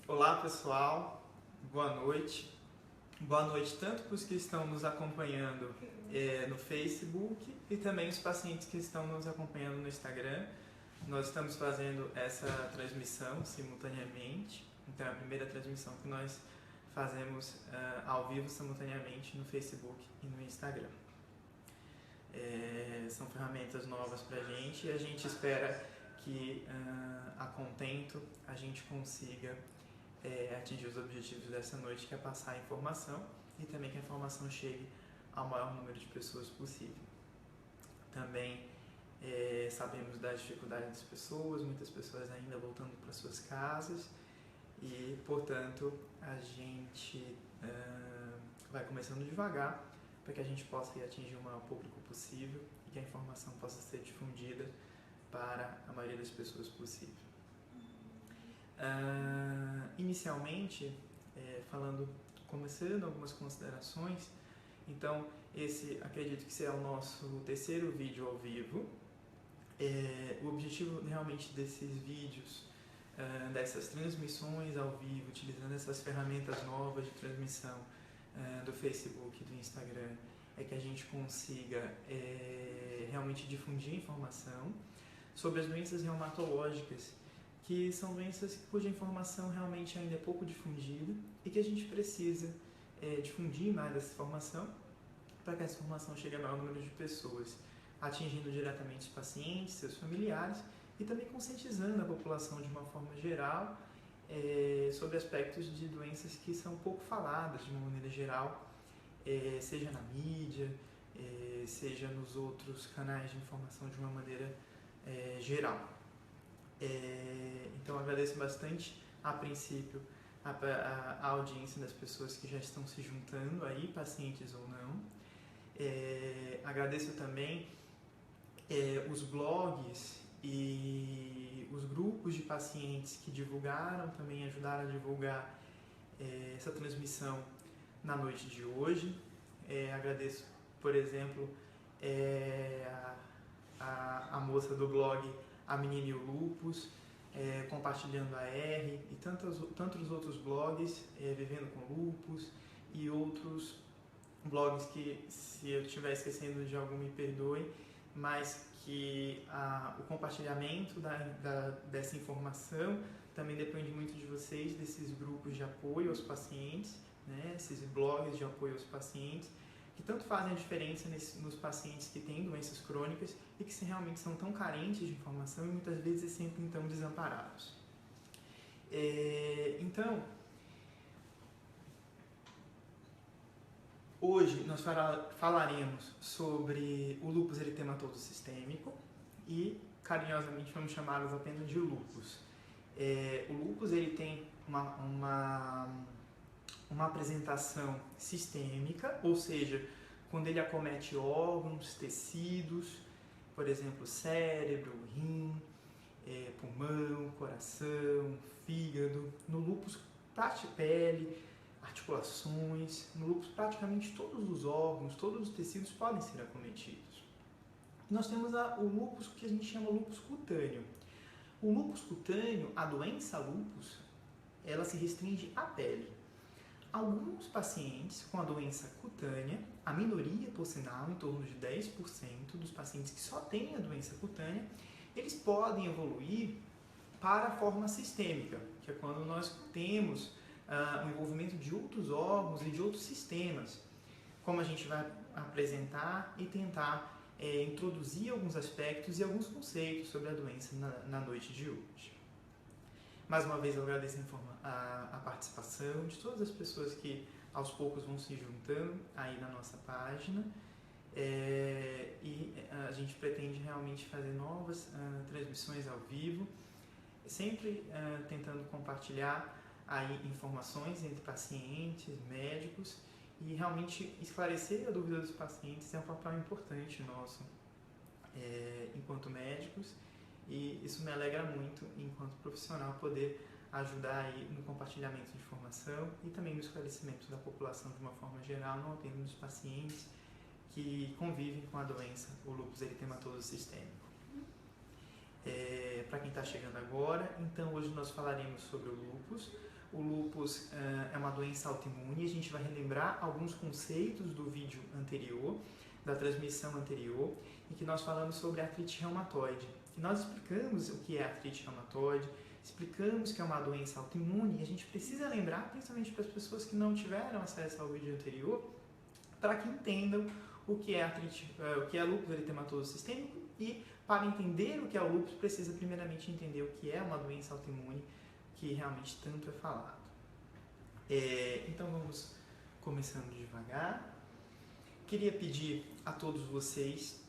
Olá pessoal, boa noite. Boa noite tanto para os que estão nos acompanhando no Facebook e também os pacientes que estão nos acompanhando no Instagram. Nós estamos fazendo essa transmissão simultaneamente, então é a primeira transmissão que nós fazemos ao vivo simultaneamente no Facebook e no Instagram. São ferramentas novas para a gente e a gente espera que a contento a gente consiga atingir os objetivos dessa noite, que é passar a informação e também que a informação chegue ao maior número de pessoas possível. Também sabemos das dificuldades das pessoas, muitas pessoas ainda voltando para suas casas e, portanto, a gente vai começando devagar para que a gente possa ir atingir o maior público possível e que a informação possa ser difundida para a maioria das pessoas possível. Inicialmente, começando algumas considerações, então esse acredito que será o nosso terceiro vídeo ao vivo. O objetivo realmente desses vídeos, dessas transmissões ao vivo, utilizando essas ferramentas novas de transmissão do Facebook e do Instagram, é que a gente consiga realmente difundir informação sobre as doenças reumatológicas, que são doenças cuja informação realmente ainda é pouco difundida e que a gente precisa difundir mais essa informação para que essa informação chegue a maior número de pessoas, atingindo diretamente os pacientes, seus familiares e também conscientizando a população de uma forma geral sobre aspectos de doenças que são pouco faladas de uma maneira geral, seja na mídia, seja nos outros canais de informação de uma maneira geral. Então agradeço bastante a princípio a audiência das pessoas que já estão se juntando aí, pacientes ou não. Agradeço também os blogs e os grupos de pacientes que divulgaram, também ajudaram a divulgar essa transmissão na noite de hoje. Agradeço, por exemplo, a moça do blog A Menina e o Lupus, compartilhando a R, e tantos outros blogs, Vivendo com Lupus, e outros blogs que, se eu estiver esquecendo de algum, me perdoe, mas que o compartilhamento dessa informação também depende muito de vocês, desses grupos de apoio aos pacientes, né, esses blogs de apoio aos pacientes, que tanto fazem a diferença nos pacientes que têm doenças crônicas e que realmente são tão carentes de informação e muitas vezes se sentem tão desamparados. Então, hoje nós falaremos sobre o lúpus eritematoso sistêmico e carinhosamente vamos chamá-los apenas de lúpus. O lúpus ele tem uma apresentação sistêmica, ou seja, quando ele acomete órgãos, tecidos, por exemplo, cérebro, rim, pulmão, coração, fígado. No lúpus, pele, articulações. No lúpus, praticamente todos os órgãos, todos os tecidos podem ser acometidos. Nós temos o lúpus que a gente chama lúpus cutâneo. O lúpus cutâneo, a doença lúpus, ela se restringe à pele. Alguns pacientes com a doença cutânea, a minoria, por sinal, em torno de 10% dos pacientes que só têm a doença cutânea, eles podem evoluir para a forma sistêmica, que é quando nós temos o envolvimento de outros órgãos e de outros sistemas, como a gente vai apresentar e tentar introduzir alguns aspectos e alguns conceitos sobre a doença na noite de hoje. Mais uma vez eu agradeço a participação de todas as pessoas que aos poucos vão se juntando aí na nossa página, e a gente pretende realmente fazer novas transmissões ao vivo, sempre tentando compartilhar aí informações entre pacientes, médicos, e realmente esclarecer a dúvida dos pacientes é um papel importante nosso enquanto médicos. E isso me alegra muito, enquanto profissional, poder ajudar aí no compartilhamento de informação e também no esclarecimento da população de uma forma geral, não apenas dos pacientes que convivem com a doença, o lúpus eritematoso sistêmico. Para quem está chegando agora, então hoje nós falaremos sobre o lúpus. o lúpus é uma doença autoimune. A gente vai relembrar alguns conceitos do vídeo anterior, da transmissão anterior, em que nós falamos sobre artrite reumatoide. E nós explicamos o que é artrite reumatoide, explicamos que é uma doença autoimune, e a gente precisa lembrar, principalmente para as pessoas que não tiveram acesso ao vídeo anterior, para que entendam o que é o que é lúpus eritematoso sistêmico, e para entender o que é o lúpus, precisa primeiramente entender o que é uma doença autoimune, que realmente tanto é falado. Então vamos começando devagar. Queria pedir a todos vocês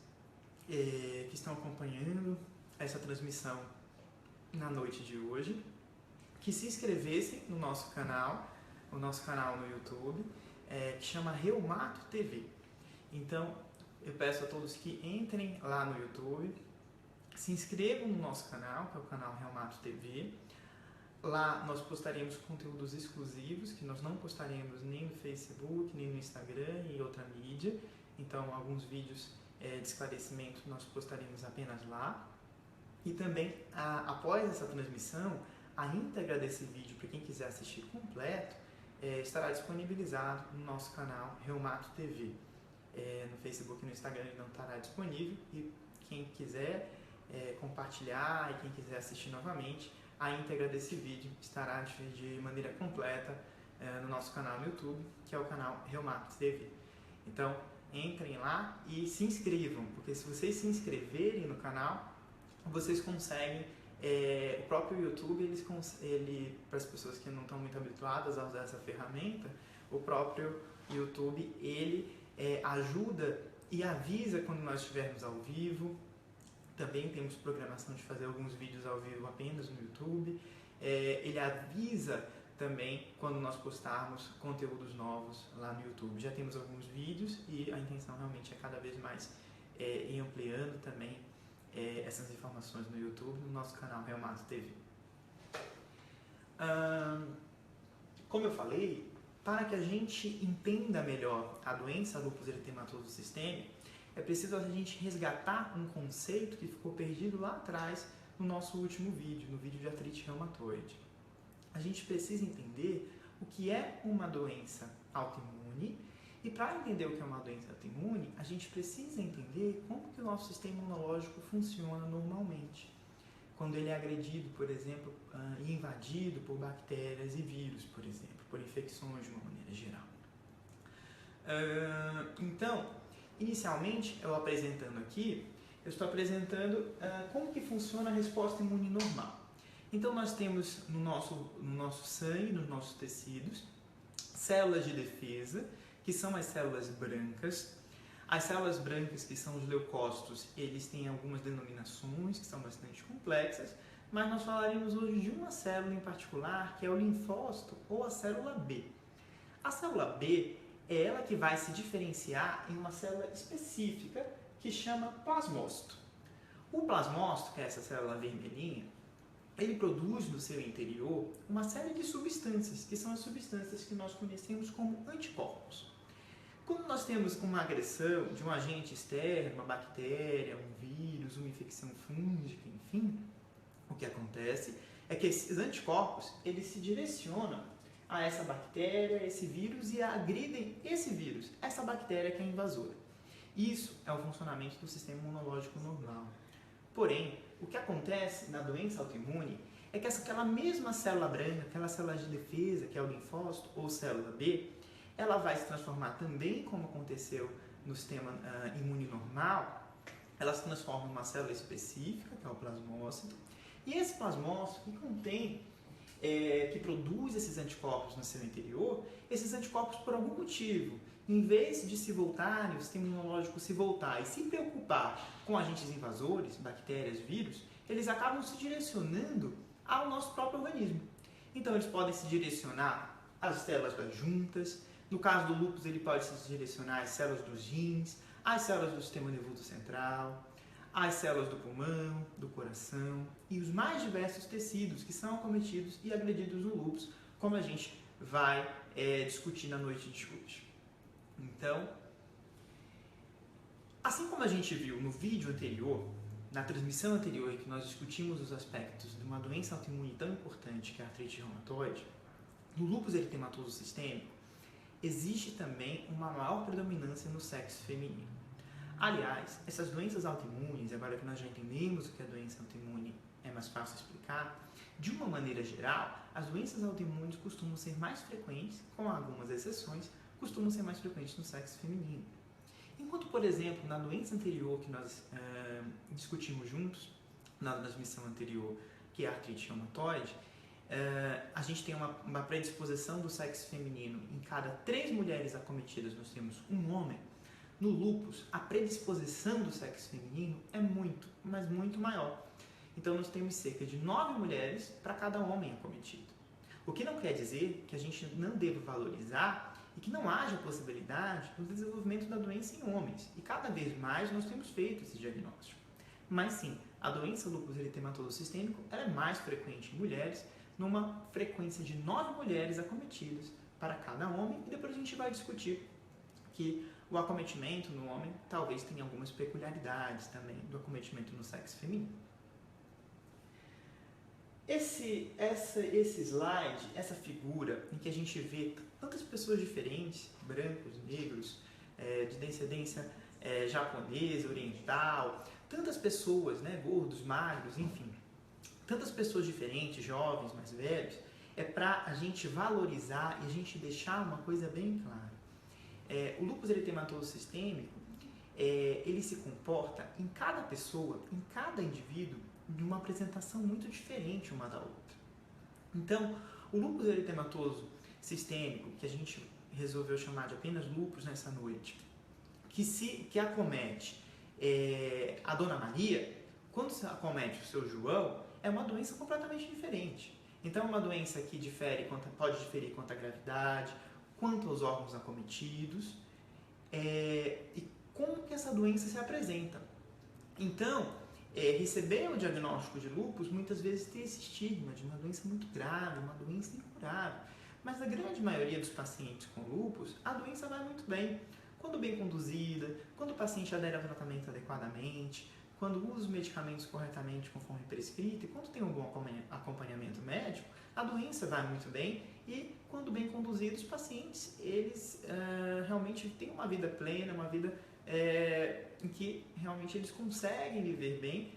que estão acompanhando essa transmissão na noite de hoje, que se inscrevessem no nosso canal, o nosso canal no YouTube, que chama Reumato TV. Então, eu peço a todos que entrem lá no YouTube, se inscrevam no nosso canal, que é o canal Reumato TV. Lá nós postaremos conteúdos exclusivos, que nós não postaremos nem no Facebook, nem no Instagram e outra mídia. Então, alguns vídeos de esclarecimento nós postaremos apenas lá. E também, após essa transmissão, a íntegra desse vídeo, para quem quiser assistir completo, estará disponibilizado no nosso canal Reumato TV. No Facebook e no Instagram ele não estará disponível, e quem quiser compartilhar e quem quiser assistir novamente, a íntegra desse vídeo estará de maneira completa no nosso canal no YouTube, que é o canal Reumato TV. Então, entrem lá e se inscrevam, porque se vocês se inscreverem no canal, vocês conseguem, o próprio YouTube, para as pessoas que não estão muito habituadas a usar essa ferramenta, o próprio YouTube, ele ajuda e avisa quando nós estivermos ao vivo. Também temos programação de fazer alguns vídeos ao vivo apenas no YouTube. Ele avisa também quando nós postarmos conteúdos novos lá no YouTube. Já temos alguns vídeos e a intenção realmente é cada vez mais ir ampliando também essas informações no YouTube, no nosso canal Reumato TV. Como eu falei, para que a gente entenda melhor a doença lúpus eritematoso sistêmico, é preciso a gente resgatar um conceito que ficou perdido lá atrás no nosso último vídeo, no vídeo de artrite reumatoide. A gente precisa entender o que é uma doença autoimune, e para entender o que é uma doença autoimune, a gente precisa entender como que o nosso sistema imunológico funciona normalmente. Quando ele é agredido, por exemplo, e invadido por bactérias e vírus, por exemplo, por infecções de uma maneira geral. Então, inicialmente, eu estou apresentando como que funciona a resposta imune normal. Então, nós temos no nosso sangue, nos nossos tecidos, células de defesa, que são as células brancas. As células brancas, que são os leucócitos, eles têm algumas denominações que são bastante complexas, mas nós falaremos hoje de uma célula em particular, que é o linfócito ou a célula B. A célula B é ela que vai se diferenciar em uma célula específica que chama plasmócito. O plasmócito, que é essa célula vermelhinha, ele produz no seu interior uma série de substâncias, que são as substâncias que nós conhecemos como anticorpos. Quando nós temos uma agressão de um agente externo, uma bactéria, um vírus, uma infecção fúngica, enfim, o que acontece é que esses anticorpos, eles se direcionam a essa bactéria, esse vírus, e agridem esse vírus, essa bactéria que é invasora. Isso é o funcionamento do sistema imunológico normal. Porém, o que acontece na doença autoimune é que aquela mesma célula branca, aquela célula de defesa, que é o linfócito ou célula B, ela vai se transformar também, como aconteceu no sistema imune normal, ela se transforma em uma célula específica, que é o plasmócito, e esse plasmócito que contém, que produz esses anticorpos no seu interior, esses anticorpos, por algum motivo, em vez de se voltarem, o sistema imunológico se voltar e se preocupar com agentes invasores, bactérias, vírus, eles acabam se direcionando ao nosso próprio organismo. Então, eles podem se direcionar às células das juntas. No caso do lúpus, ele pode se direcionar às células dos rins, às células do sistema nervoso central, às células do pulmão, do coração e os mais diversos tecidos que são acometidos e agredidos no lúpus, como a gente vai discutir na noite de hoje. Então, assim como a gente viu no vídeo anterior, na transmissão anterior, em que nós discutimos os aspectos de uma doença autoimune tão importante que é a artrite reumatoide, no lúpus eritematoso sistêmico, existe também uma maior predominância no sexo feminino. Aliás, essas doenças autoimunes, agora que nós já entendemos o que é doença autoimune, é mais fácil explicar, de uma maneira geral, as doenças autoimunes costumam ser mais frequentes, com algumas exceções, costumam ser mais frequentes no sexo feminino. Enquanto, por exemplo, na doença anterior que nós discutimos juntos, na transmissão anterior, que é a artrite reumatoide, a gente tem uma predisposição do sexo feminino. Em cada 3 mulheres acometidas, nós temos um homem. No lúpus, a predisposição do sexo feminino é muito, mas muito maior. Então, nós temos cerca de 9 mulheres para cada homem acometido. O que não quer dizer que a gente não deva valorizar e que não haja possibilidade do desenvolvimento da doença em homens. E cada vez mais nós temos feito esse diagnóstico. Mas sim, a doença lúpus eritematoso sistêmico ela é mais frequente em mulheres, numa frequência de 9 mulheres acometidas para cada homem, e depois a gente vai discutir que o acometimento no homem talvez tenha algumas peculiaridades também do acometimento no sexo feminino. Esse slide, essa figura em que a gente vê tantas pessoas diferentes, brancos, negros, de descendência japonesa, oriental, tantas pessoas, né, gordos, magros, enfim, tantas pessoas diferentes, jovens, mais velhos, é para a gente valorizar e a gente deixar uma coisa bem clara. O lúpus eritematoso sistêmico, ele se comporta em cada pessoa, em cada indivíduo, de uma apresentação muito diferente uma da outra. Então, o lúpus eritematoso sistêmico, que a gente resolveu chamar de apenas lúpus nessa noite, que acomete a Dona Maria, quando acomete o seu João, é uma doença completamente diferente. Então, é uma doença que pode diferir quanto à gravidade, quanto aos órgãos acometidos, e como que essa doença se apresenta. Então, receber o diagnóstico de lúpus muitas vezes tem esse estigma de uma doença muito grave, uma doença incurável. Mas na grande maioria dos pacientes com lúpus, a doença vai muito bem. Quando bem conduzida, quando o paciente adere ao tratamento adequadamente, quando usa os medicamentos corretamente conforme prescrito e quando tem um bom acompanhamento médico, a doença vai muito bem e quando bem conduzidos, os pacientes eles realmente têm uma vida plena, uma vida em que realmente eles conseguem viver bem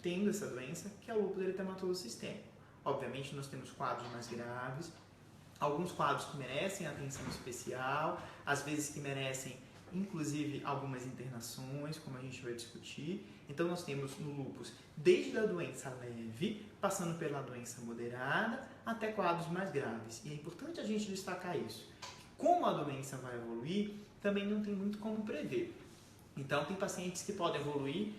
tendo essa doença, que é o lúpus eritematoso sistêmico. Obviamente, nós temos quadros mais graves, alguns quadros que merecem atenção especial, às vezes que merecem, inclusive, algumas internações, como a gente vai discutir. Então, nós temos no lúpus, desde a doença leve, passando pela doença moderada, até quadros mais graves. E é importante a gente destacar isso. Como a doença vai evoluir, também não tem muito como prever. Então, tem pacientes que podem evoluir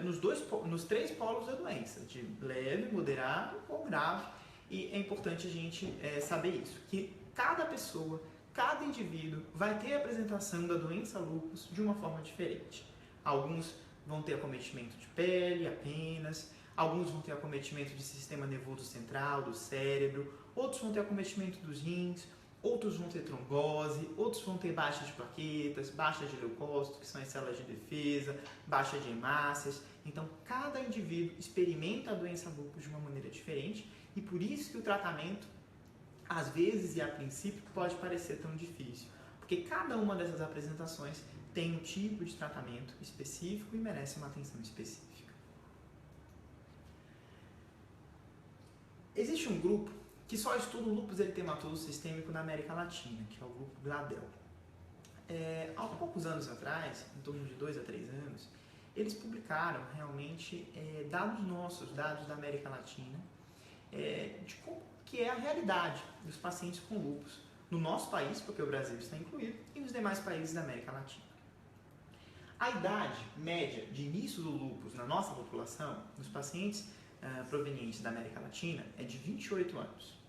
nos 3 polos da doença, de leve, moderado ou grave. E é importante a gente saber isso, que cada pessoa, cada indivíduo vai ter a apresentação da doença lúpus de uma forma diferente. Alguns vão ter acometimento de pele apenas, alguns vão ter acometimento de sistema nervoso central, do cérebro, outros vão ter acometimento dos rins, outros vão ter trombose, outros vão ter baixa de plaquetas, baixa de leucócitos, que são as células de defesa, baixa de hemácias. Então, cada indivíduo experimenta a doença lúpus de uma maneira diferente e por isso que o tratamento, às vezes e a princípio, pode parecer tão difícil. Porque cada uma dessas apresentações tem um tipo de tratamento específico e merece uma atenção específica. Existe um grupo que só estuda o lúpus eritematoso sistêmico na América Latina, que é o grupo GLADEL. Há poucos anos atrás, em torno de 2 a 3 anos, eles publicaram realmente dados da América Latina, de como que é a realidade dos pacientes com lúpus no nosso país, porque o Brasil está incluído, e nos demais países da América Latina. A idade média de início do lúpus na nossa população, nos pacientes provenientes da América Latina, é de 28 anos.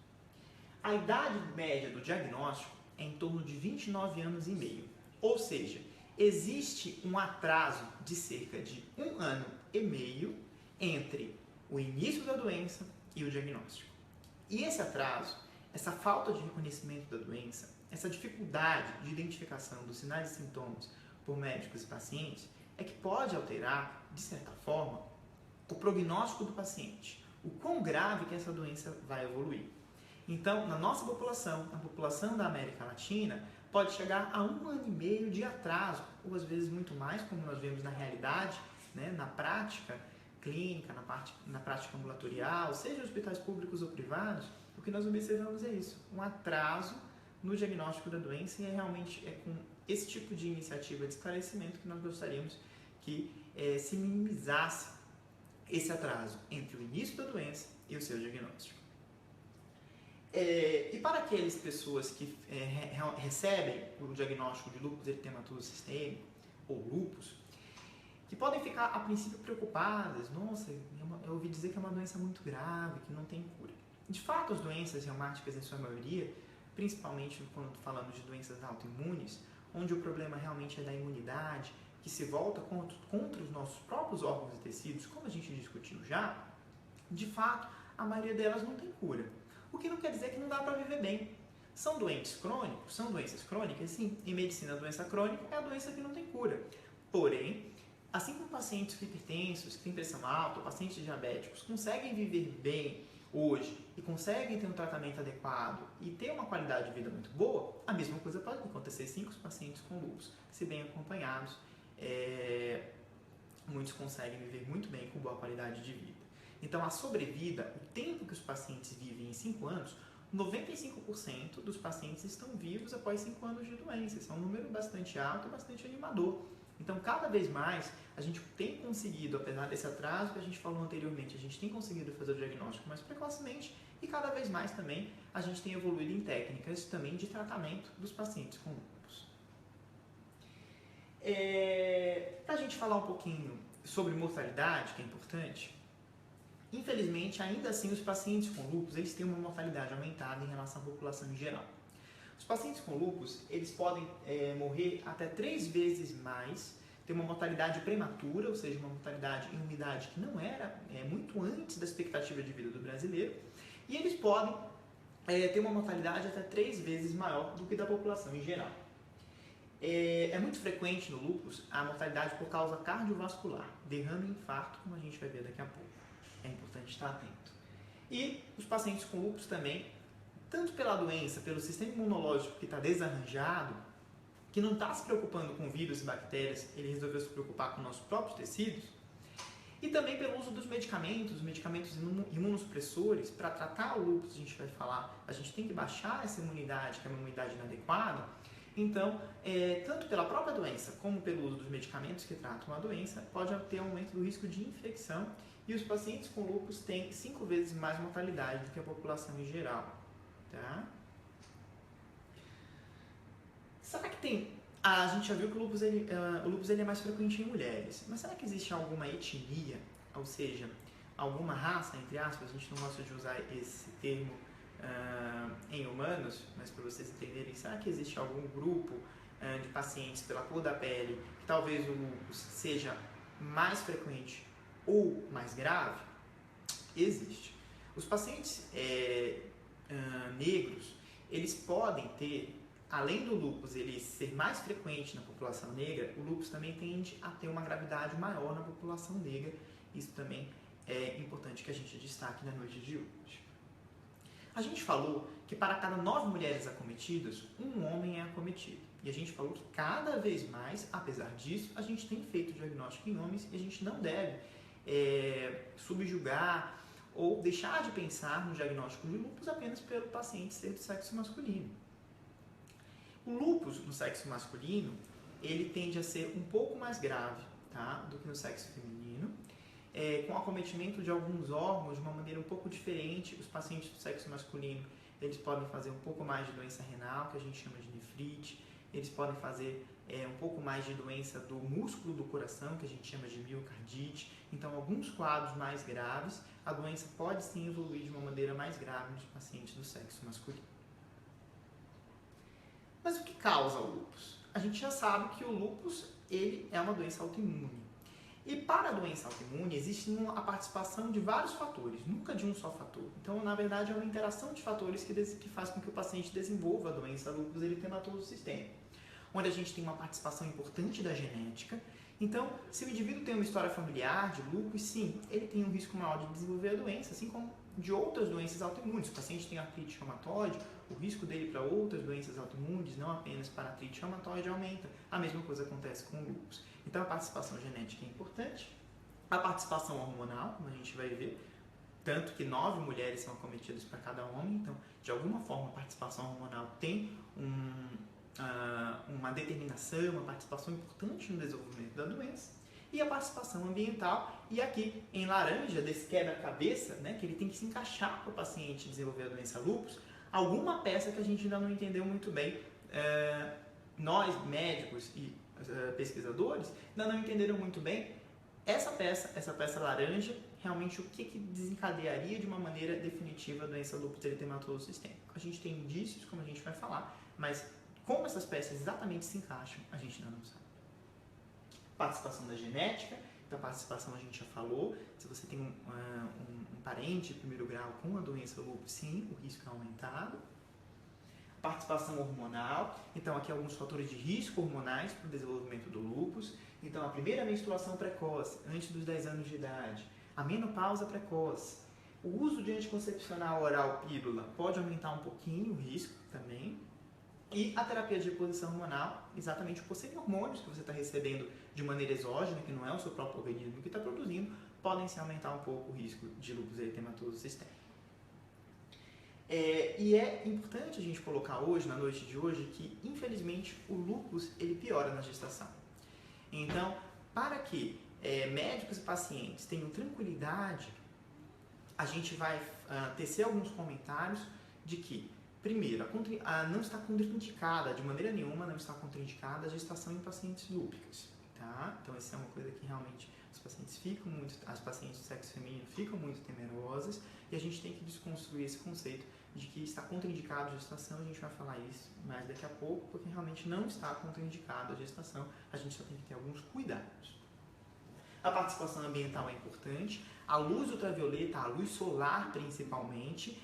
A idade média do diagnóstico é em torno de 29 anos e meio, ou seja, existe um atraso de cerca de 1 ano e meio entre o início da doença e o diagnóstico. E esse atraso, essa falta de reconhecimento da doença, essa dificuldade de identificação dos sinais e sintomas por médicos e pacientes, é que pode alterar, de certa forma, o prognóstico do paciente, o quão grave que essa doença vai evoluir. Então, na nossa população, na população da América Latina, pode chegar a 1 ano e meio de atraso, ou às vezes muito mais, como nós vemos na realidade, né, na prática clínica, na prática ambulatorial, seja em hospitais públicos ou privados, o que nós observamos é isso, um atraso no diagnóstico da doença, e realmente é com esse tipo de iniciativa de esclarecimento que nós gostaríamos que se minimizasse esse atraso entre o início da doença e o seu diagnóstico. E para aquelas pessoas que recebem o diagnóstico de lúpus eritematoso sistêmico ou lúpus, que podem ficar a princípio preocupadas, nossa, eu ouvi dizer que é uma doença muito grave, que não tem cura. De fato, as doenças reumáticas, em sua maioria, principalmente quando falamos de doenças autoimunes, onde o problema realmente é da imunidade, que se volta contra os nossos próprios órgãos e tecidos, como a gente discutiu já, de fato, a maioria delas não tem cura. O que não quer dizer que não dá para viver bem. São doentes crônicos? São doenças crônicas? Sim. Em medicina, a doença crônica é a doença que não tem cura. Porém, assim como pacientes hipertensos, que têm pressão alta, pacientes diabéticos, conseguem viver bem hoje e conseguem ter um tratamento adequado e ter uma qualidade de vida muito boa, a mesma coisa pode acontecer sim com os pacientes com lúpus. Se bem acompanhados, muitos conseguem viver muito bem com boa qualidade de vida. Então, a sobrevida, o tempo que os pacientes vivem em 5 anos, 95% dos pacientes estão vivos após 5 anos de doença. Isso é um número bastante alto e bastante animador. Então, cada vez mais, a gente tem conseguido, apesar desse atraso que a gente falou anteriormente, a gente tem conseguido fazer o diagnóstico mais precocemente e cada vez mais também a gente tem evoluído em técnicas também de tratamento dos pacientes com lúpus. Para a gente falar um pouquinho sobre mortalidade, que é importante, infelizmente, ainda assim, os pacientes com lúpus, eles têm uma mortalidade aumentada em relação à população em geral. Os pacientes com lúpus, eles podem morrer até 3 vezes mais, ter uma mortalidade prematura, ou seja, uma mortalidade em uma idade que não era muito antes da expectativa de vida do brasileiro, e eles podem ter uma mortalidade até 3 vezes maior do que da população em geral. É muito frequente no lúpus a mortalidade por causa cardiovascular, derrame e infarto, como a gente vai ver daqui a pouco. É importante estar atento. E os pacientes com lúpus também, tanto pela doença, pelo sistema imunológico que está desarranjado, que não está se preocupando com vírus e bactérias, ele resolveu se preocupar com nossos próprios tecidos, e também pelo uso dos medicamentos imunossupressores. Para tratar o lúpus, a gente vai falar, a gente tem que baixar essa imunidade, que é uma imunidade inadequada. Então, tanto pela própria doença, como pelo uso dos medicamentos que tratam a doença, pode ter aumento do risco de infecção, e os pacientes com lúpus têm 5 vezes mais mortalidade do que a população em geral. Tá? Será que tem... a gente já viu que o lúpus ele é mais frequente em mulheres, mas será que existe alguma etnia, ou seja, alguma raça, entre aspas, a gente não gosta de usar esse termo em humanos, mas para vocês entenderem, será que existe algum grupo de pacientes pela cor da pele que talvez o lúpus seja mais frequente ou mais grave? Existe. Os pacientes negros, eles podem ter, além do lúpus ele ser mais frequente na população negra, o lúpus também tende a ter uma gravidade maior na população negra. Isso também é importante que a gente destaque na noite de hoje. A gente falou que para cada 9 mulheres acometidas, um homem é acometido. E a gente falou que cada vez mais, apesar disso, a gente tem feito diagnóstico em homens e a gente não deve subjugar ou deixar de pensar no diagnóstico de lúpus apenas pelo paciente ser do sexo masculino. O lúpus no sexo masculino, ele tende a ser um pouco mais grave, tá, do que no sexo feminino, com acometimento de alguns órgãos de uma maneira um pouco diferente. Os pacientes do sexo masculino, eles podem fazer um pouco mais de doença renal, que a gente chama de nefrite, eles podem fazer um pouco mais de doença do músculo do coração, que a gente chama de miocardite. Então, alguns quadros mais graves, a doença pode sim evoluir de uma maneira mais grave nos pacientes do sexo masculino. Mas o que causa o lúpus? A gente já sabe que o lúpus ele é uma doença autoimune. E para a doença autoimune existe a participação de vários fatores, nunca de um só fator. Então, na verdade, é uma interação de fatores que faz com que o paciente desenvolva a doença lúpus eritematoso sistêmico, onde a gente tem uma participação importante da genética Então, se o indivíduo tem uma história familiar de lúpus, sim, ele tem um risco maior de desenvolver a doença, assim como de outras doenças autoimunes. Se o paciente tem artrite reumatoide, o risco dele para outras doenças autoimunes, não apenas para artrite reumatoide, aumenta. A mesma coisa acontece com o lúpus. Então, a participação genética é importante. A participação hormonal, como a gente vai ver, tanto que 9 mulheres são acometidas para cada homem, então, de alguma forma, a participação hormonal tem uma determinação, uma participação importante no desenvolvimento da doença. E a participação ambiental, e aqui em laranja, desse quebra-cabeça, né, que ele tem que se encaixar para o paciente desenvolver a doença lúpus, alguma peça que a gente ainda não entendeu muito bem, nós, médicos e pesquisadores, ainda não entenderam muito bem essa peça laranja, realmente o que desencadearia de uma maneira definitiva a doença lúpus eritematoso sistêmico. A gente tem indícios, como a gente vai falar, mas como essas peças exatamente se encaixam, a gente ainda não sabe. Participação da genética, então a participação a gente já falou, se você tem um parente de primeiro grau com a doença lúpus, sim, o risco é aumentado. Participação hormonal, então aqui alguns fatores de risco hormonais para o desenvolvimento do lúpus. Então a primeira menstruação precoce, antes dos 10 anos de idade, a menopausa precoce, o uso de anticoncepcional oral pílula pode aumentar um pouquinho o risco também. E a terapia de reposição hormonal, exatamente por serem hormônios que você está recebendo de maneira exógena, que não é o seu próprio organismo que está produzindo, podem se aumentar um pouco o risco de lúpus eritematoso sistêmico. E é importante a gente colocar hoje, na noite de hoje, que infelizmente o lúpus ele piora na gestação. Então, para que médicos e pacientes tenham tranquilidade, a gente vai tecer alguns comentários de que, primeiro, não está contraindicada, de maneira nenhuma não está contraindicada a gestação em pacientes lúpicas, tá? Então, essa é uma coisa que realmente as pacientes do sexo feminino ficam muito temerosas e a gente tem que desconstruir esse conceito de que está contraindicado a gestação. A gente vai falar isso mais daqui a pouco, porque realmente não está contraindicado a gestação, a gente só tem que ter alguns cuidados. A participação ambiental é importante, a luz ultravioleta, a luz solar principalmente,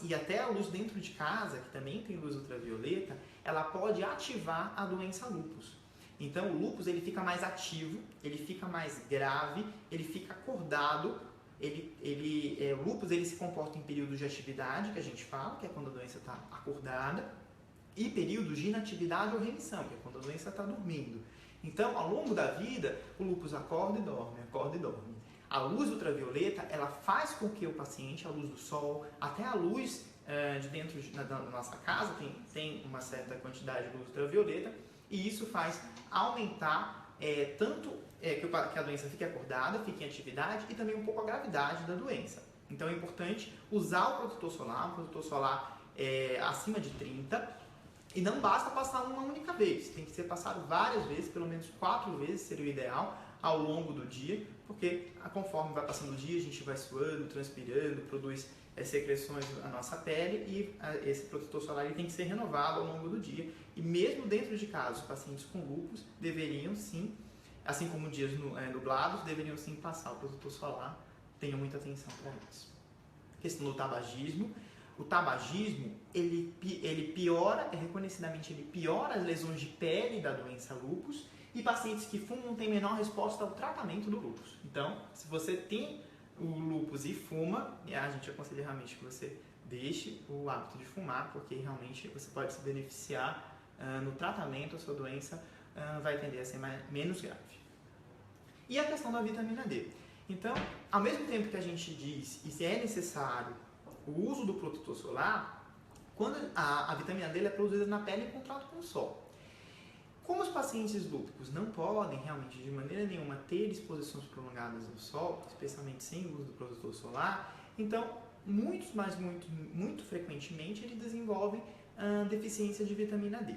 e até a luz dentro de casa, que também tem luz ultravioleta, ela pode ativar a doença lúpus. Então o lúpus ele fica mais ativo, ele fica mais grave, ele fica acordado, o lúpus ele se comporta em períodos de atividade, que a gente fala, que é quando a doença está acordada, e períodos de inatividade ou remissão, que é quando a doença está dormindo. Então, ao longo da vida, o lúpus acorda e dorme, acorda e dorme. A luz ultravioleta, ela faz com que o paciente, a luz do sol, até a luz de dentro da nossa casa, tem uma certa quantidade de luz ultravioleta, e isso faz aumentar tanto que a doença fique acordada, fique em atividade, e também um pouco a gravidade da doença. Então é importante usar o protetor solar acima de 30, e não basta passar uma única vez, tem que ser passado várias vezes, pelo menos 4 vezes seria o ideal ao longo do dia, porque conforme vai passando o dia a gente vai suando, transpirando, produz secreções na nossa pele e esse protetor solar ele tem que ser renovado ao longo do dia. E mesmo dentro de casa, os pacientes com lúpus deveriam sim, assim como dias nublados, deveriam sim passar o protetor solar. Tenham muita atenção para isso. Questão do tabagismo. O tabagismo, ele piora, reconhecidamente ele piora as lesões de pele da doença lúpus, e pacientes que fumam têm menor resposta ao tratamento do lúpus. Então, se você tem o lúpus e fuma, a gente aconselha realmente que você deixe o hábito de fumar, porque realmente você pode se beneficiar no tratamento, a sua doença vai tender a ser menos grave. E a questão da vitamina D. Então, ao mesmo tempo que a gente diz, e se é necessário, o uso do protetor solar, quando a vitamina D é produzida na pele em contato com o sol. Como os pacientes lúpicos não podem realmente de maneira nenhuma ter exposições prolongadas ao sol, especialmente sem o uso do protetor solar, então muito frequentemente eles desenvolvem deficiência de vitamina D.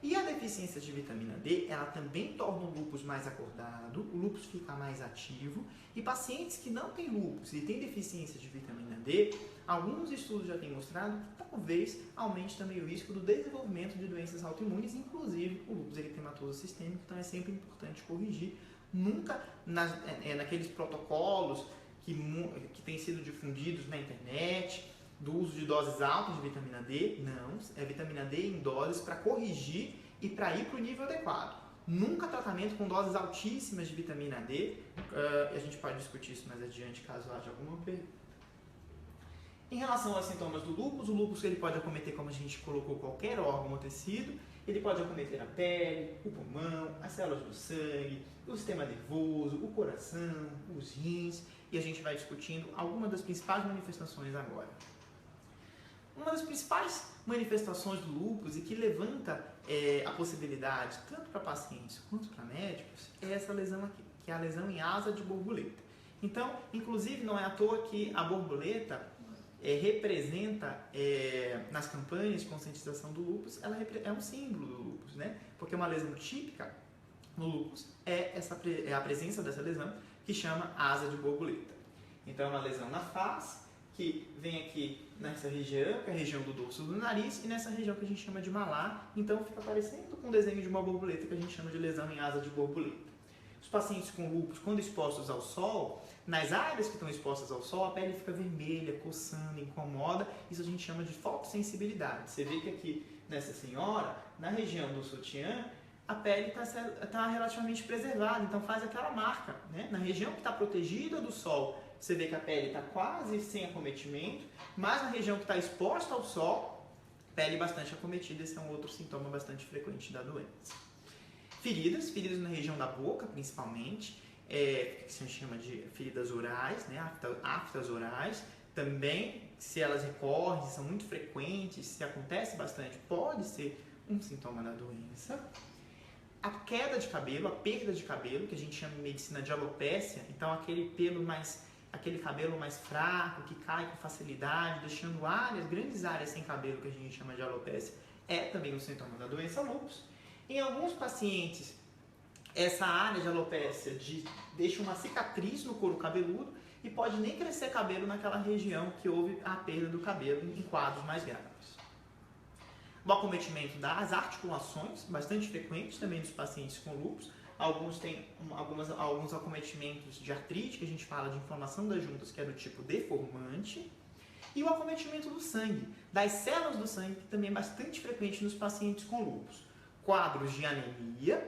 E a deficiência de vitamina D, ela também torna o lúpus mais acordado, o lúpus fica mais ativo, e pacientes que não têm lúpus e têm deficiência de vitamina D, alguns estudos já têm mostrado que talvez aumente também o risco do desenvolvimento de doenças autoimunes, inclusive o lúpus eritematoso sistêmico. Então é sempre importante corrigir, nunca naqueles protocolos que têm sido difundidos na internet, do uso de doses altas de vitamina D, não, é vitamina D em doses para corrigir e para ir para o nível adequado. nunca tratamento com doses altíssimas de vitamina D. A gente pode discutir isso mais adiante, caso haja alguma pergunta. Em relação aos sintomas do lúpus, o lúpus ele pode acometer, como a gente colocou, qualquer órgão ou tecido. Ele pode acometer a pele, o pulmão, as células do sangue, o sistema nervoso, o coração, os rins, e a gente vai discutindo algumas das principais manifestações agora. Uma das principais manifestações do lúpus e que levanta a possibilidade, tanto para pacientes quanto para médicos, é essa lesão aqui, que é a lesão em asa de borboleta. Então, inclusive, não é à toa que a borboleta representa, nas campanhas de conscientização do lúpus, ela é um símbolo do lúpus, né? Porque uma lesão típica no lúpus é a presença dessa lesão, que chama asa de borboleta. Então, é uma lesão na face, que vem aqui nessa região, que é a região do dorso do nariz, e nessa região que a gente chama de malar. Então, fica parecendo com um desenho de uma borboleta, que a gente chama de lesão em asa de borboleta. Os pacientes com lúpus, quando expostos ao sol, nas áreas que estão expostas ao sol, a pele fica vermelha, coçando, incomoda. Isso a gente chama de fotossensibilidade. Você vê que aqui, nessa senhora, na região do sutiã, a pele está relativamente preservada, então faz aquela marca, né? Na região que está protegida do sol, você vê que a pele está quase sem acometimento, mas na região que está exposta ao sol, pele bastante acometida. Esse é um outro sintoma bastante frequente da doença. Feridas na região da boca, principalmente, que se chama de feridas orais, né? Aftas orais. Também, se elas recorrem, se são muito frequentes, se acontece bastante, pode ser um sintoma da doença. A queda de cabelo, a perda de cabelo, que a gente chama em medicina de alopécia, então aquele cabelo mais fraco, que cai com facilidade, deixando grandes áreas sem cabelo, que a gente chama de alopécia, é também um sintoma da doença lúpus. Em alguns pacientes, essa área de alopécia deixa uma cicatriz no couro cabeludo e pode nem crescer cabelo naquela região que houve a perda do cabelo em quadros mais graves. O acometimento das articulações, bastante frequente também dos pacientes com lúpus. Alguns têm alguns acometimentos de artrite, que a gente fala de inflamação das juntas, que é do tipo deformante. E o acometimento do sangue, das células do sangue, que também é bastante frequente nos pacientes com lúpus. Quadros de anemia,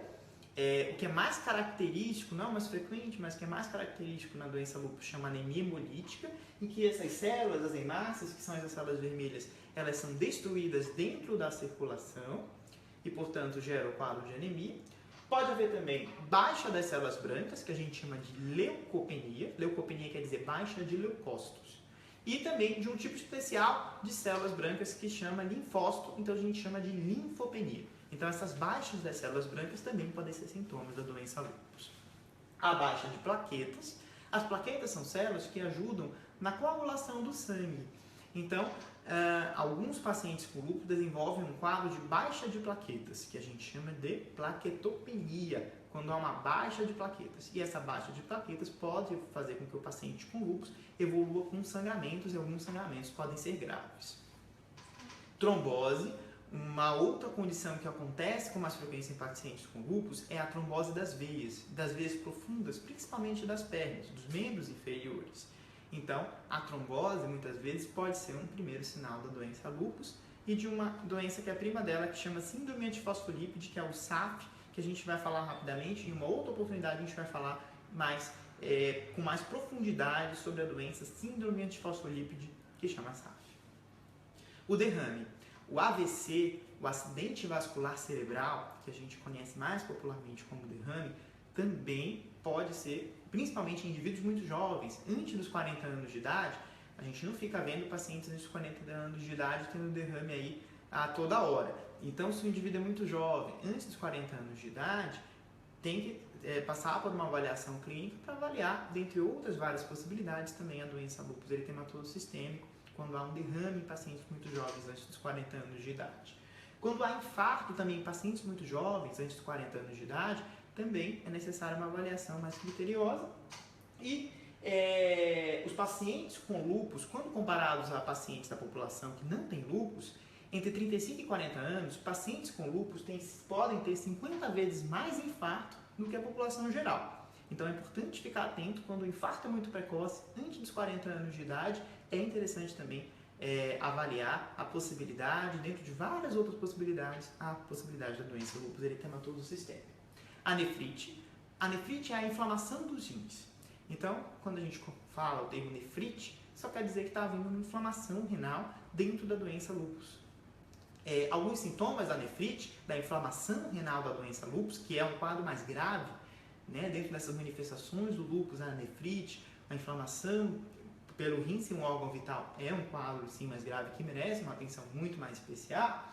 o que é mais característico, não é mais frequente, mas que é mais característico na doença lúpus, chama anemia hemolítica, em que essas células, as hemácias, que são essas células vermelhas, elas são destruídas dentro da circulação e, portanto, gera o quadro de anemia. Pode haver também baixa das células brancas, que a gente chama de leucopenia. Leucopenia quer dizer baixa de leucócitos. E também de um tipo especial de células brancas que chama linfócito, então a gente chama de linfopenia. Então essas baixas das células brancas também podem ser sintomas da doença lúpus. A baixa de plaquetas. As plaquetas são células que ajudam na coagulação do sangue. Então, alguns pacientes com lúpus desenvolvem um quadro de baixa de plaquetas, que a gente chama de plaquetopenia, quando há uma baixa de plaquetas. E essa baixa de plaquetas pode fazer com que o paciente com lúpus evolua com sangramentos, e alguns sangramentos podem ser graves. Trombose. Uma outra condição que acontece com mais frequência em pacientes com lúpus é a trombose das veias profundas, principalmente das pernas, dos membros inferiores. Então, a trombose, muitas vezes, pode ser um primeiro sinal da doença lúpus e de uma doença que é prima dela, que chama síndrome antifosfolípide, que é o SAF, que a gente vai falar rapidamente. Em uma outra oportunidade, a gente vai falar com mais profundidade sobre a doença síndrome antifosfolípide, que chama SAF. O derrame. O AVC, o acidente vascular cerebral, que a gente conhece mais popularmente como derrame, também pode ser, principalmente em indivíduos muito jovens, antes dos 40 anos de idade. A gente não fica vendo pacientes antes dos 40 anos de idade tendo derrame aí a toda hora. Então, se o indivíduo é muito jovem, antes dos 40 anos de idade, tem que passar por uma avaliação clínica para avaliar, dentre outras várias possibilidades, também a doença lúpus eritematoso sistêmico, quando há um derrame em pacientes muito jovens antes dos 40 anos de idade. Quando há infarto também em pacientes muito jovens antes dos 40 anos de idade, também é necessária uma avaliação mais criteriosa. E os pacientes com lúpus, quando comparados a pacientes da população que não tem lúpus, entre 35 e 40 anos, pacientes com lúpus podem ter 50 vezes mais infarto do que a população geral. Então é importante ficar atento quando o infarto é muito precoce, antes dos 40 anos de idade. É interessante também avaliar a possibilidade, dentro de várias outras possibilidades, a possibilidade da doença lúpus eritematoso sistêmico. A nefrite. A nefrite é a inflamação dos rins. Então, quando a gente fala o termo nefrite, só quer dizer que está havendo uma inflamação renal dentro da doença lúpus. Alguns sintomas da nefrite, da inflamação renal da doença lúpus, que é um quadro mais grave, né, dentro dessas manifestações do lúpus, a nefrite, a inflamação pelo rim ser um órgão vital, é um quadro sim, mais grave que merece uma atenção muito mais especial.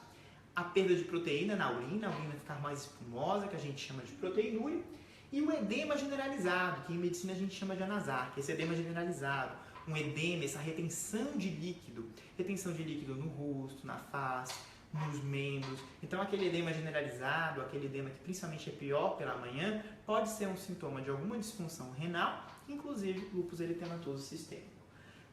A perda de proteína na urina, a urina ficar mais espumosa, que a gente chama de proteinúria, e o edema generalizado, que em medicina a gente chama de anasarquia, esse edema generalizado, um edema, essa retenção de líquido no rosto, na face, nos membros. Então, aquele edema generalizado, aquele edema que principalmente é pior pela manhã, pode ser um sintoma de alguma disfunção renal, inclusive lúpus eritematoso sistêmico.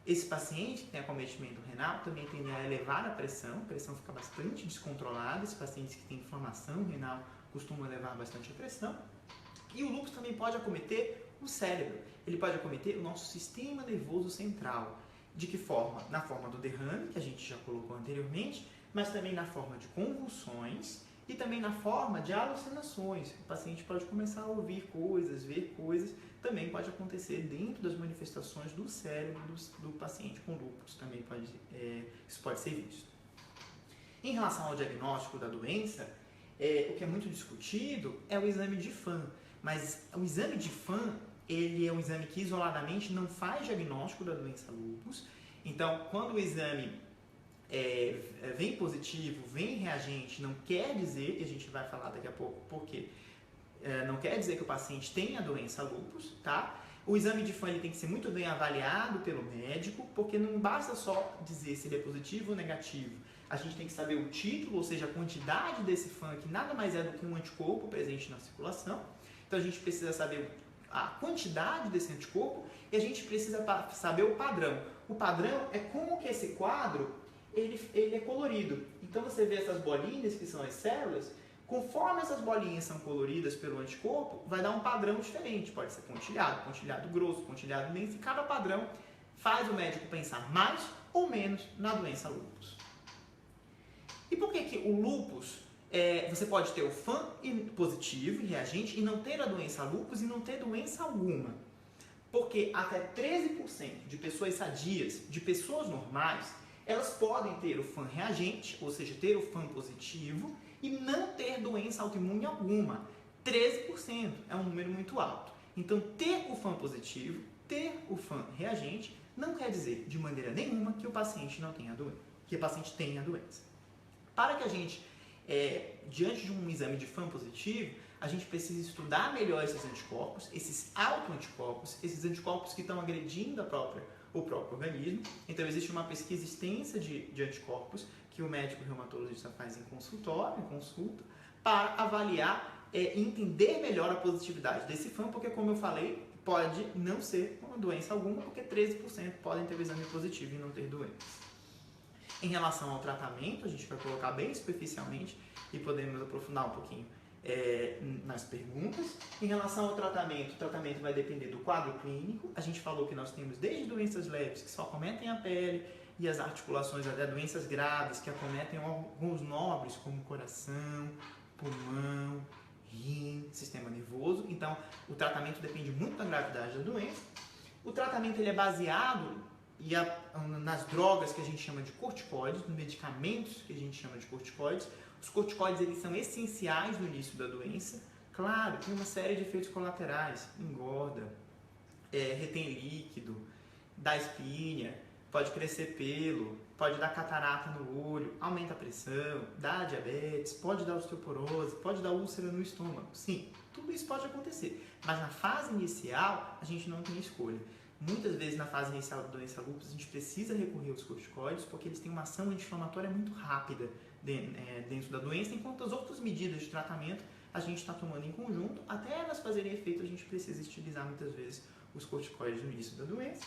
Esse paciente que tem acometimento renal também tende a elevar a pressão fica bastante descontrolada. Esses pacientes que têm inflamação renal costumam elevar bastante a pressão. E o lúpus também pode acometer o cérebro, ele pode acometer o nosso sistema nervoso central. De que forma? Na forma do derrame, que a gente já colocou anteriormente, mas também na forma de convulsões e também na forma de alucinações. O paciente pode começar a ouvir coisas, ver coisas, também pode acontecer dentro das manifestações do cérebro do paciente com lúpus, também isso pode ser visto. Em relação ao diagnóstico da doença, o que é muito discutido é o exame de FAM, mas o exame de FAM, ele é um exame que isoladamente não faz diagnóstico da doença lúpus. Então, quando o exame vem positivo, vem reagente, não quer dizer, e a gente vai falar daqui a pouco por quê, não quer dizer que o paciente tenha a doença lúpus, tá? O exame de FAM ele tem que ser muito bem avaliado pelo médico, porque não basta só dizer se ele é positivo ou negativo. A gente tem que saber o título, ou seja, a quantidade desse FAM, que nada mais é do que um anticorpo presente na circulação. Então a gente precisa saber a quantidade desse anticorpo e a gente precisa saber o padrão. O padrão é como que esse quadro ele é colorido. Então você vê essas bolinhas que são as células, conforme essas bolinhas são coloridas pelo anticorpo, vai dar um padrão diferente. Pode ser pontilhado grosso, pontilhado denso, e cada padrão faz o médico pensar mais ou menos na doença lúpus. E por que o lúpus, você pode ter o FAM positivo e reagente e não ter a doença lúpus e não ter doença alguma? Porque até 13% de pessoas sadias, de pessoas normais, elas podem ter o FAM reagente, ou seja, ter o FAM positivo e não ter doença autoimune alguma. 13% é um número muito alto. Então, ter o FAM positivo, ter o FAM reagente, não quer dizer de maneira nenhuma que o paciente não tenha a doença, que o paciente tenha a doença. Para que a gente, diante de um exame de FAM positivo, a gente precisa estudar melhor esses anticorpos, esses autoanticorpos, esses anticorpos que estão agredindo o próprio organismo. Então, existe uma pesquisa extensa de anticorpos que o médico reumatologista faz em consultório, em consulta, para avaliar e entender melhor a positividade desse FAM, porque, como eu falei, pode não ser uma doença alguma, porque 13% podem ter o exame positivo e não ter doença. Em relação ao tratamento, a gente vai colocar bem superficialmente e podemos aprofundar um pouquinho nas perguntas. Em relação ao tratamento, o tratamento vai depender do quadro clínico. A gente falou que nós temos desde doenças leves, que só acometem a pele e as articulações, até doenças graves, que acometem órgãos nobres, como coração, pulmão, rim, sistema nervoso. Então, o tratamento depende muito da gravidade da doença. O tratamento ele é baseado nas drogas que a gente chama de corticoides, nos medicamentos que a gente chama de corticoides. Os corticoides eles são essenciais no início da doença. Claro, tem uma série de efeitos colaterais, engorda, retém líquido, dá espinha, pode crescer pelo, pode dar catarata no olho, aumenta a pressão, dá diabetes, pode dar osteoporose, pode dar úlcera no estômago. Sim, tudo isso pode acontecer, mas na fase inicial a gente não tem escolha. Muitas vezes na fase inicial da doença lúpus a gente precisa recorrer aos corticoides porque eles têm uma ação anti-inflamatória muito rápida dentro da doença, enquanto as outras medidas de tratamento a gente está tomando em conjunto. Até elas fazerem efeito a gente precisa utilizar muitas vezes os corticoides no início da doença.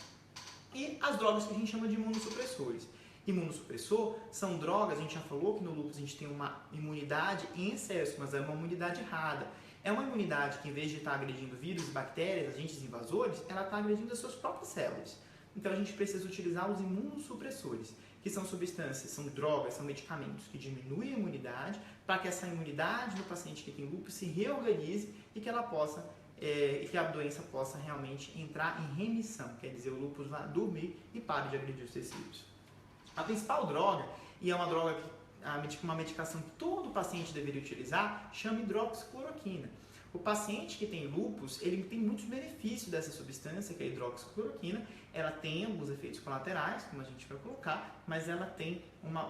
E as drogas que a gente chama de imunossupressores. Imunossupressor são drogas, a gente já falou que no lúpus a gente tem uma imunidade em excesso, mas é uma imunidade errada. É uma imunidade que, em vez de estar agredindo vírus e bactérias, agentes invasores, ela está agredindo as suas próprias células. Então, a gente precisa utilizar os imunossupressores. que são substâncias, são drogas, são medicamentos que diminuem a imunidade para que essa imunidade do paciente que tem lúpus se reorganize e que ela possa e que a doença possa realmente entrar em remissão, quer dizer, o lúpus vá dormir e pare de agredir os tecidos. A principal droga, e é uma droga que uma medicação que todo paciente deveria utilizar, chama hidroxicloroquina. O paciente que tem lúpus, ele tem muitos benefícios dessa substância, que é a hidroxicloroquina. Ela tem alguns efeitos colaterais, como a gente vai colocar, mas ela tem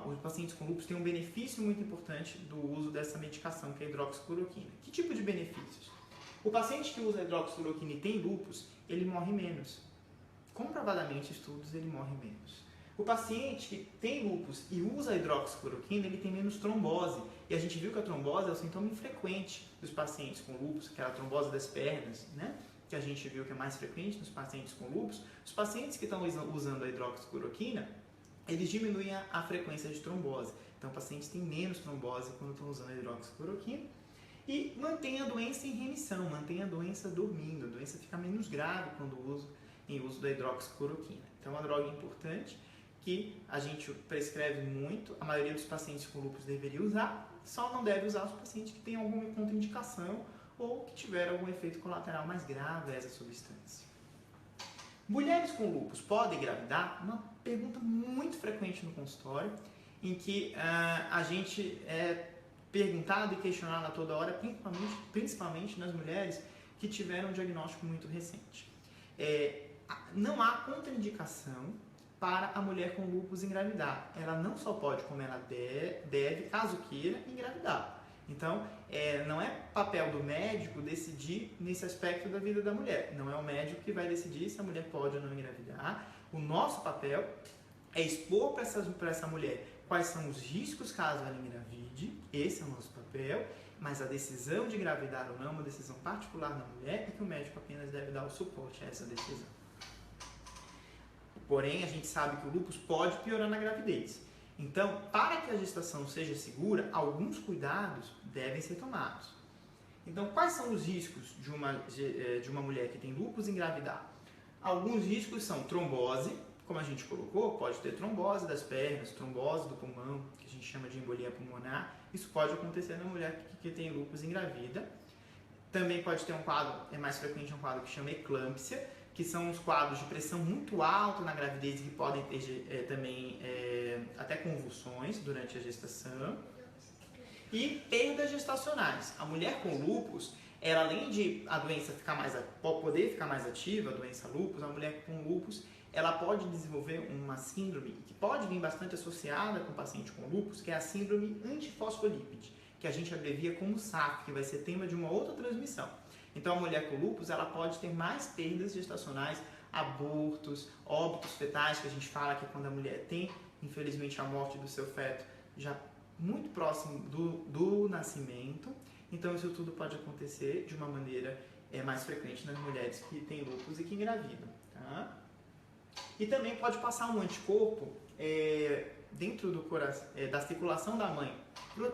os pacientes com lúpus têm um benefício muito importante do uso dessa medicação, que é a hidroxicloroquina. Que tipo de benefícios? O paciente que usa a hidroxicloroquina e tem lúpus, ele morre menos. Comprovadamente, estudos, ele morre menos. O paciente que tem lúpus e usa a hidroxicloroquina, ele tem menos trombose. E a gente viu que a trombose é o sintoma infrequente dos pacientes com lúpus, que é a trombose das pernas, né? Que a gente viu que é mais frequente nos pacientes com lúpus. Os pacientes que estão usando a hidroxicloroquina, eles diminuem a frequência de trombose. Então, pacientes têm menos trombose quando estão usando a hidroxicloroquina. E mantém a doença em remissão, mantém a doença dormindo. A doença fica menos grave quando em uso da hidroxicloroquina. Então, é uma droga importante que a gente prescreve muito, a maioria dos pacientes com lúpus deveria usar, só não deve usar os pacientes que têm alguma contraindicação ou que tiveram algum efeito colateral mais grave a essa substância. Mulheres com lúpus podem engravidar? Uma pergunta muito frequente no consultório, em que a gente é perguntado e questionado a toda hora, principalmente nas mulheres que tiveram um diagnóstico muito recente. Não há contraindicação para a mulher com lúpus engravidar. Ela não só pode, como ela deve, caso queira, engravidar. Então, não é papel do médico decidir nesse aspecto da vida da mulher. Não é o médico que vai decidir se a mulher pode ou não engravidar. O nosso papel é expor para essa mulher quais são os riscos caso ela engravide. Esse é o nosso papel. Mas a decisão de engravidar ou não é uma decisão particular da mulher e que o médico apenas deve dar o suporte a essa decisão. Porém, a gente sabe que o lúpus pode piorar na gravidez. Então, para que a gestação seja segura, alguns cuidados devem ser tomados. Então, quais são os riscos de uma mulher que tem lúpus engravidar? Alguns riscos são trombose, como a gente colocou, pode ter trombose das pernas, trombose do pulmão, que a gente chama de embolia pulmonar. Isso pode acontecer na mulher que tem lúpus engravida. Também pode ter um quadro, é mais frequente um quadro que chama eclâmpsia, que são os quadros de pressão muito alta na gravidez e que podem ter também até convulsões durante a gestação. E perdas gestacionais. A mulher com lúpus, ela, além de a doença poder ficar mais ativa, a doença lúpus, a mulher com lúpus, ela pode desenvolver uma síndrome que pode vir bastante associada com o paciente com lúpus, que é a síndrome antifosfolípide, que a gente abrevia como SAF, que vai ser tema de uma outra transmissão. Então, a mulher com lúpus, ela pode ter mais perdas gestacionais, abortos, óbitos fetais, que a gente fala que quando a mulher tem, infelizmente, a morte do seu feto já muito próximo do nascimento. Então, isso tudo pode acontecer de uma maneira mais frequente nas mulheres que têm lúpus e que engravidam. Tá? E também pode passar um anticorpo dentro da circulação da mãe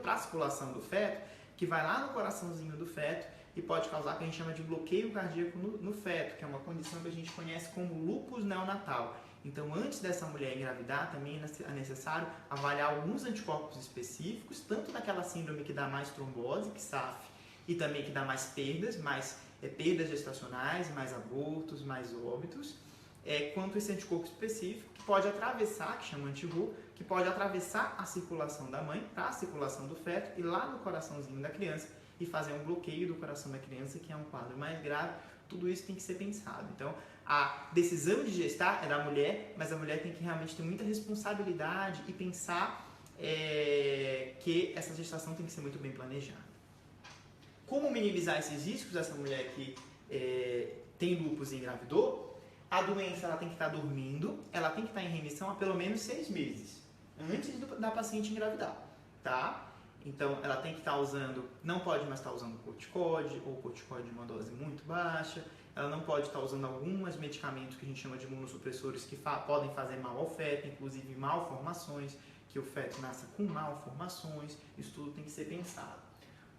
para a circulação do feto, que vai lá no coraçãozinho do feto e pode causar o que a gente chama de bloqueio cardíaco no feto, que é uma condição que a gente conhece como lúpus neonatal. Então, antes dessa mulher engravidar, também é necessário avaliar alguns anticorpos específicos, tanto daquela síndrome que dá mais trombose, que SAF, e também que dá mais perdas gestacionais, mais abortos, mais óbitos, quanto esse anticorpo específico, que pode atravessar, que chama anti-RU, que pode atravessar a circulação da mãe para a circulação do feto e lá no coraçãozinho da criança e fazer um bloqueio do coração da criança, que é um quadro mais grave. Tudo isso tem que ser pensado. Então, a decisão de gestar é da mulher, mas a mulher tem que realmente ter muita responsabilidade e pensar que essa gestação tem que ser muito bem planejada. Como minimizar esses riscos dessa mulher que tem lúpus e engravidou? A doença ela tem que estar dormindo, ela tem que estar em remissão há pelo menos 6 meses, antes da paciente engravidar, tá? Então, ela tem que estar não pode mais estar usando corticoide, ou corticoide de uma dose muito baixa. Ela não pode estar usando alguns medicamentos que a gente chama de imunossupressores que podem fazer mal ao feto, inclusive malformações, que o feto nasça com malformações. Isso tudo tem que ser pensado.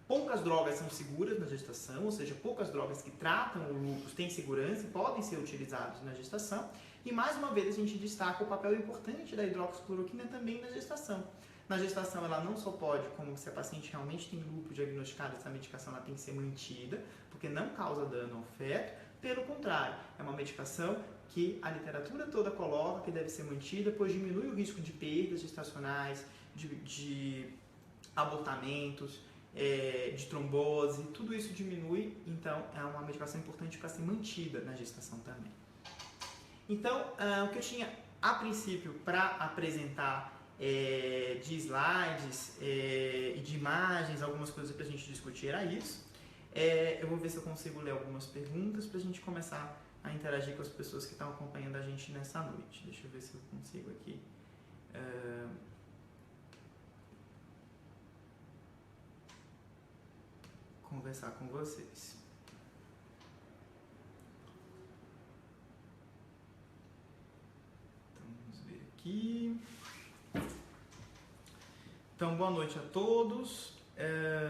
Poucas drogas são seguras na gestação, ou seja, poucas drogas que tratam o lúpus têm segurança e podem ser utilizadas na gestação. E mais uma vez a gente destaca o papel importante da hidroxicloroquina também na gestação. Na gestação ela não só pode, como se a paciente realmente tem lúpus diagnosticado, essa medicação ela tem que ser mantida, porque não causa dano ao feto. Pelo contrário, é uma medicação que a literatura toda coloca que deve ser mantida, pois diminui o risco de perdas gestacionais, de abortamentos, de trombose, tudo isso diminui, então é uma medicação importante para ser mantida na gestação também. Então, o que eu tinha a princípio para apresentar de slides e de imagens, algumas coisas para a gente discutir era isso. Eu vou ver se eu consigo ler algumas perguntas para a gente começar a interagir com as pessoas que estão acompanhando a gente nessa noite. Deixa eu ver se eu consigo aqui. Conversar com vocês. Então, vamos ver aqui. Então, boa noite a todos.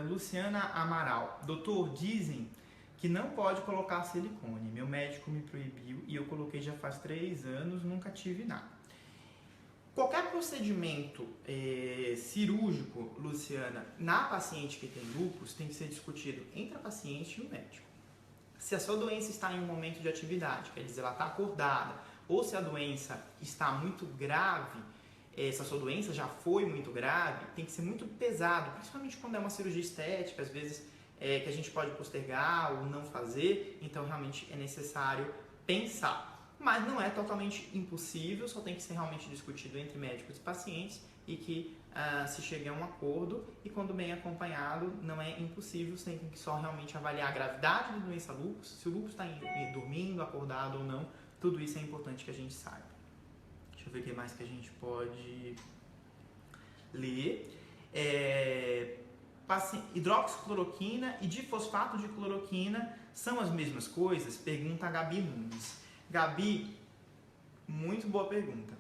Luciana Amaral. Doutor, dizem que não pode colocar silicone. Meu médico me proibiu e eu coloquei já faz 3 anos, nunca tive nada. Qualquer procedimento cirúrgico, Luciana, na paciente que tem lúpus, tem que ser discutido entre a paciente e o médico. Se a sua doença está em um momento de atividade, quer dizer, ela está acordada, ou se a doença está muito grave, se a sua doença já foi muito grave, tem que ser muito pesado, principalmente quando é uma cirurgia estética, às vezes que a gente pode postergar ou não fazer, então realmente é necessário pensar. Mas não é totalmente impossível, só tem que ser realmente discutido entre médicos e pacientes e que se chegue a um acordo, e quando bem acompanhado não é impossível, você tem que só realmente avaliar a gravidade da doença lúpus, se o lúpus está dormindo, acordado ou não, tudo isso é importante que a gente saiba. Deixa eu ver o que mais que a gente pode ler. Hidroxicloroquina e difosfato de cloroquina são as mesmas coisas? Pergunta a Gabi Nunes. Gabi, muito boa pergunta.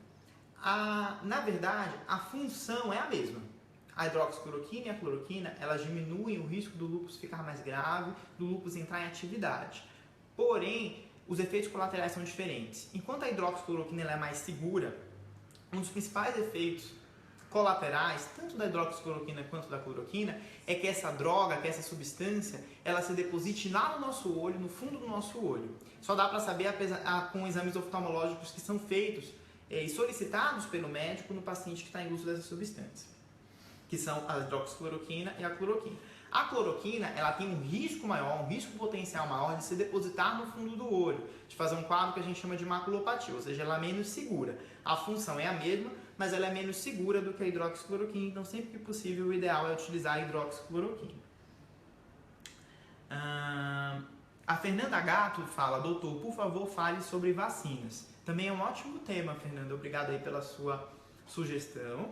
Na verdade, a função é a mesma. A hidroxicloroquina e a cloroquina, elas diminuem o risco do lúpus ficar mais grave, do lúpus entrar em atividade. Porém, os efeitos colaterais são diferentes. Enquanto a hidroxicloroquina ela é mais segura, um dos principais efeitos colaterais, tanto da hidroxicloroquina quanto da cloroquina, é que essa droga, que essa substância, ela se deposite lá no nosso olho, no fundo do nosso olho. Só dá para saber com exames oftalmológicos que são feitos e solicitados pelo médico no paciente que está em uso dessa substância, que são a hidroxicloroquina e a cloroquina. A cloroquina, ela tem um risco maior, um risco potencial maior de se depositar no fundo do olho, de fazer um quadro que a gente chama de maculopatia, ou seja, ela é menos segura. A função é a mesma, mas ela é menos segura do que a hidroxicloroquina, então sempre que possível o ideal é utilizar a hidroxicloroquina. A Fernanda Gato fala, doutor, por favor, fale sobre vacinas. Também é um ótimo tema, Fernanda, obrigado aí pela sua sugestão.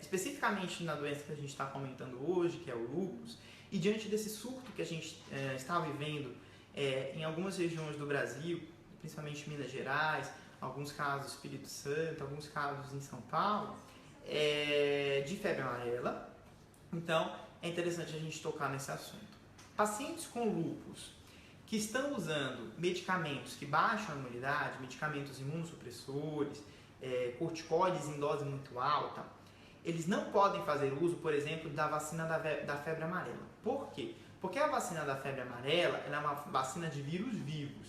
Especificamente na doença que a gente está comentando hoje, que é o lúpus, e diante desse surto que a gente está vivendo em algumas regiões do Brasil, principalmente em Minas Gerais, alguns casos no Espírito Santo, alguns casos em São Paulo, de febre amarela. Então, é interessante a gente tocar nesse assunto. Pacientes com lúpus que estão usando medicamentos que baixam a imunidade, medicamentos imunossupressores, corticoides em dose muito alta, eles não podem fazer uso, por exemplo, da vacina da febre amarela. Por quê? Porque a vacina da febre amarela ela é uma vacina de vírus vivos.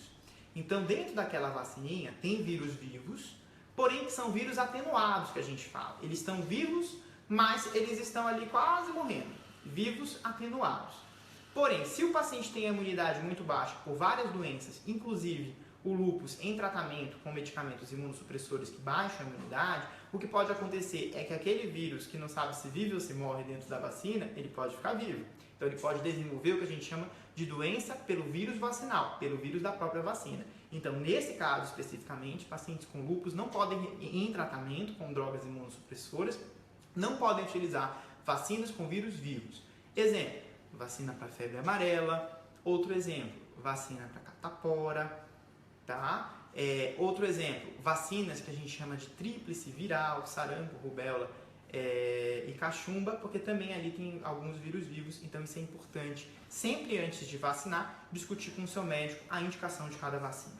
Então, dentro daquela vacininha, tem vírus vivos, porém que são vírus atenuados, que a gente fala. Eles estão vivos, mas eles estão ali quase morrendo. Vivos atenuados. Porém, se o paciente tem a imunidade muito baixa por várias doenças, inclusive o lúpus em tratamento com medicamentos imunossupressores que baixam a imunidade, o que pode acontecer é que aquele vírus que não sabe se vive ou se morre dentro da vacina, ele pode ficar vivo. Então ele pode desenvolver o que a gente chama de doença pelo vírus vacinal, pelo vírus da própria vacina. Então, nesse caso especificamente, pacientes com lúpus não podem, em tratamento com drogas imunossupressoras, não podem utilizar vacinas com vírus vivos. Exemplo, vacina para febre amarela. Outro exemplo, vacina para catapora. Tá? Outro exemplo, vacinas que a gente chama de tríplice viral, sarampo, rubéola e cachumba, porque também ali tem alguns vírus vivos, então isso é importante. Sempre antes de vacinar, discutir com o seu médico a indicação de cada vacina.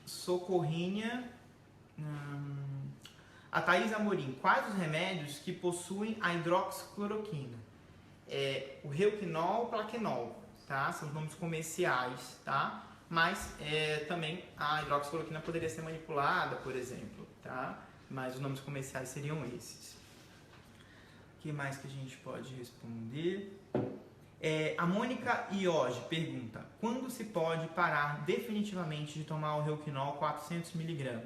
Socorrinha... A Thaís Amorim, quais os remédios que possuem a hidroxicloroquina? O Reuquinol, Plaquenol, tá? São os nomes comerciais, tá? Mas também a hidroxicloroquina poderia ser manipulada, por exemplo, tá? Mas os nomes comerciais seriam esses. O que mais que a gente pode responder? A Mônica Ioge pergunta, quando se pode parar definitivamente de tomar o Reuquinol 400mg?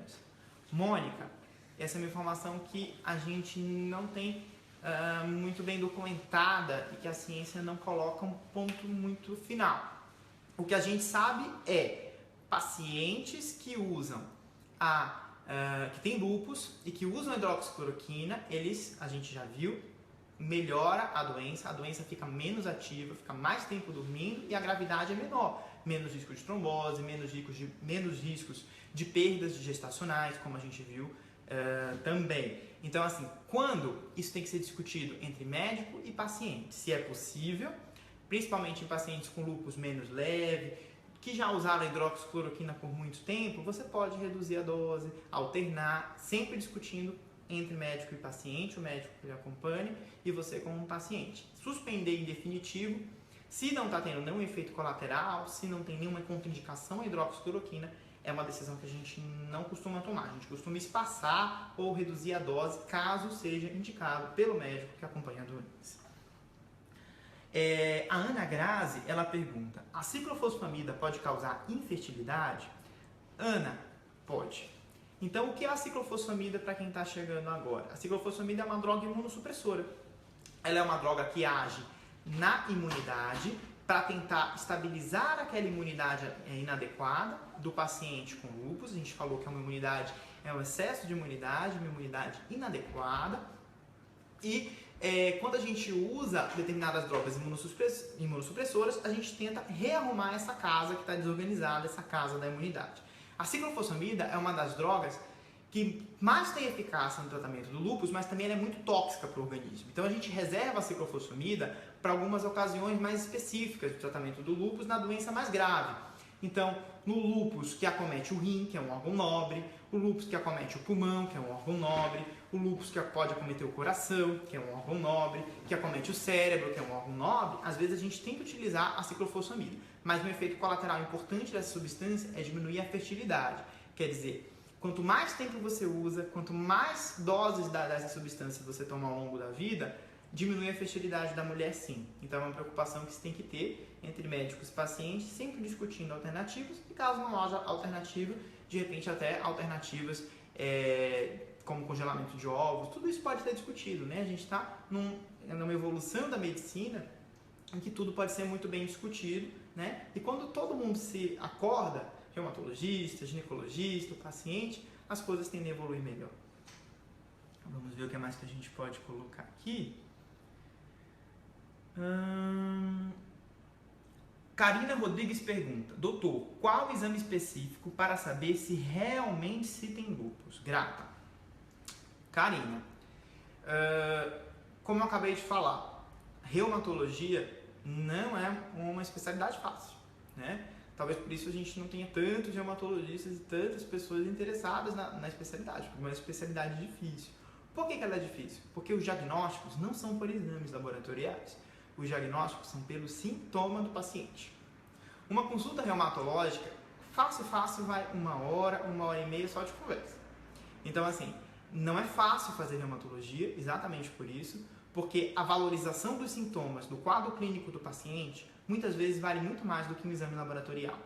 Mônica, essa é uma informação que a gente não tem muito bem documentada e que a ciência não coloca um ponto muito final. O que a gente sabe é pacientes que usam que tem lúpus e que usam hidroxicloroquina, a gente já viu, melhora a doença fica menos ativa, fica mais tempo dormindo e a gravidade é menor. Menos risco de trombose, menos riscos de perdas gestacionais, como a gente viu também. Então, assim, quando isso tem que ser discutido entre médico e paciente, se é possível, principalmente em pacientes com lúpus menos leve, que já usaram a hidroxicloroquina por muito tempo, você pode reduzir a dose, alternar, sempre discutindo entre médico e paciente, o médico que lhe acompanhe e você como um paciente. Suspender em definitivo, se não está tendo nenhum efeito colateral, se não tem nenhuma contraindicação à hidroxicloroquina, é uma decisão que a gente não costuma tomar. A gente costuma espaçar ou reduzir a dose, caso seja indicado pelo médico que acompanha a doença. A Ana Grazi, ela pergunta, a ciclofosfamida pode causar infertilidade? Ana, pode. Então, o que é a ciclofosfamida para quem está chegando agora? A ciclofosfamida é uma droga imunossupressora. Ela é uma droga que age na imunidade para tentar estabilizar aquela imunidade inadequada do paciente com lúpus. A gente falou que é um excesso de imunidade, uma imunidade inadequada. E quando a gente usa determinadas drogas imunossupressoras, a gente tenta rearrumar essa casa que está desorganizada, essa casa da imunidade. A ciclofosfamida é uma das drogas que mais tem eficácia no tratamento do lúpus, mas também ela é muito tóxica para o organismo. Então a gente reserva a ciclofosfamida para algumas ocasiões mais específicas do tratamento do lúpus na doença mais grave. Então, no lúpus que acomete o rim, que é um órgão nobre, o lúpus que acomete o pulmão, que é um órgão nobre, o lúpus que pode acometer o coração, que é um órgão nobre, que acomete o cérebro, que é um órgão nobre, às vezes a gente tem que utilizar a ciclofosfamida. Mas um efeito colateral importante dessa substância é diminuir a fertilidade. Quer dizer, quanto mais tempo você usa, quanto mais doses dessa substância você toma ao longo da vida, diminui a fertilidade da mulher sim. Então é uma preocupação que se tem que ter entre médicos e pacientes, sempre discutindo alternativas, e caso não haja alternativa, de repente até alternativas como congelamento de ovos, tudo isso pode ser discutido, né? A gente está numa evolução da medicina em que tudo pode ser muito bem discutido, né? E quando todo mundo se acorda, reumatologista, ginecologista, paciente, as coisas tendem a evoluir melhor. Vamos ver o que mais que a gente pode colocar aqui. Karina Rodrigues pergunta, doutor, qual o exame específico para saber se realmente se tem lúpus? Grata. Karina, como eu acabei de falar, reumatologia não é uma especialidade fácil, né? Talvez por isso a gente não tenha tantos reumatologistas e tantas pessoas interessadas na especialidade, porque é uma especialidade difícil. Por que ela é difícil? Porque os diagnósticos não são por exames laboratoriais. Os diagnósticos são pelo sintoma do paciente. Uma consulta reumatológica, fácil, vai 1h30 só de conversa. Então, assim, não é fácil fazer reumatologia, exatamente por isso, porque a valorização dos sintomas do quadro clínico do paciente, muitas vezes vale muito mais do que um exame laboratorial.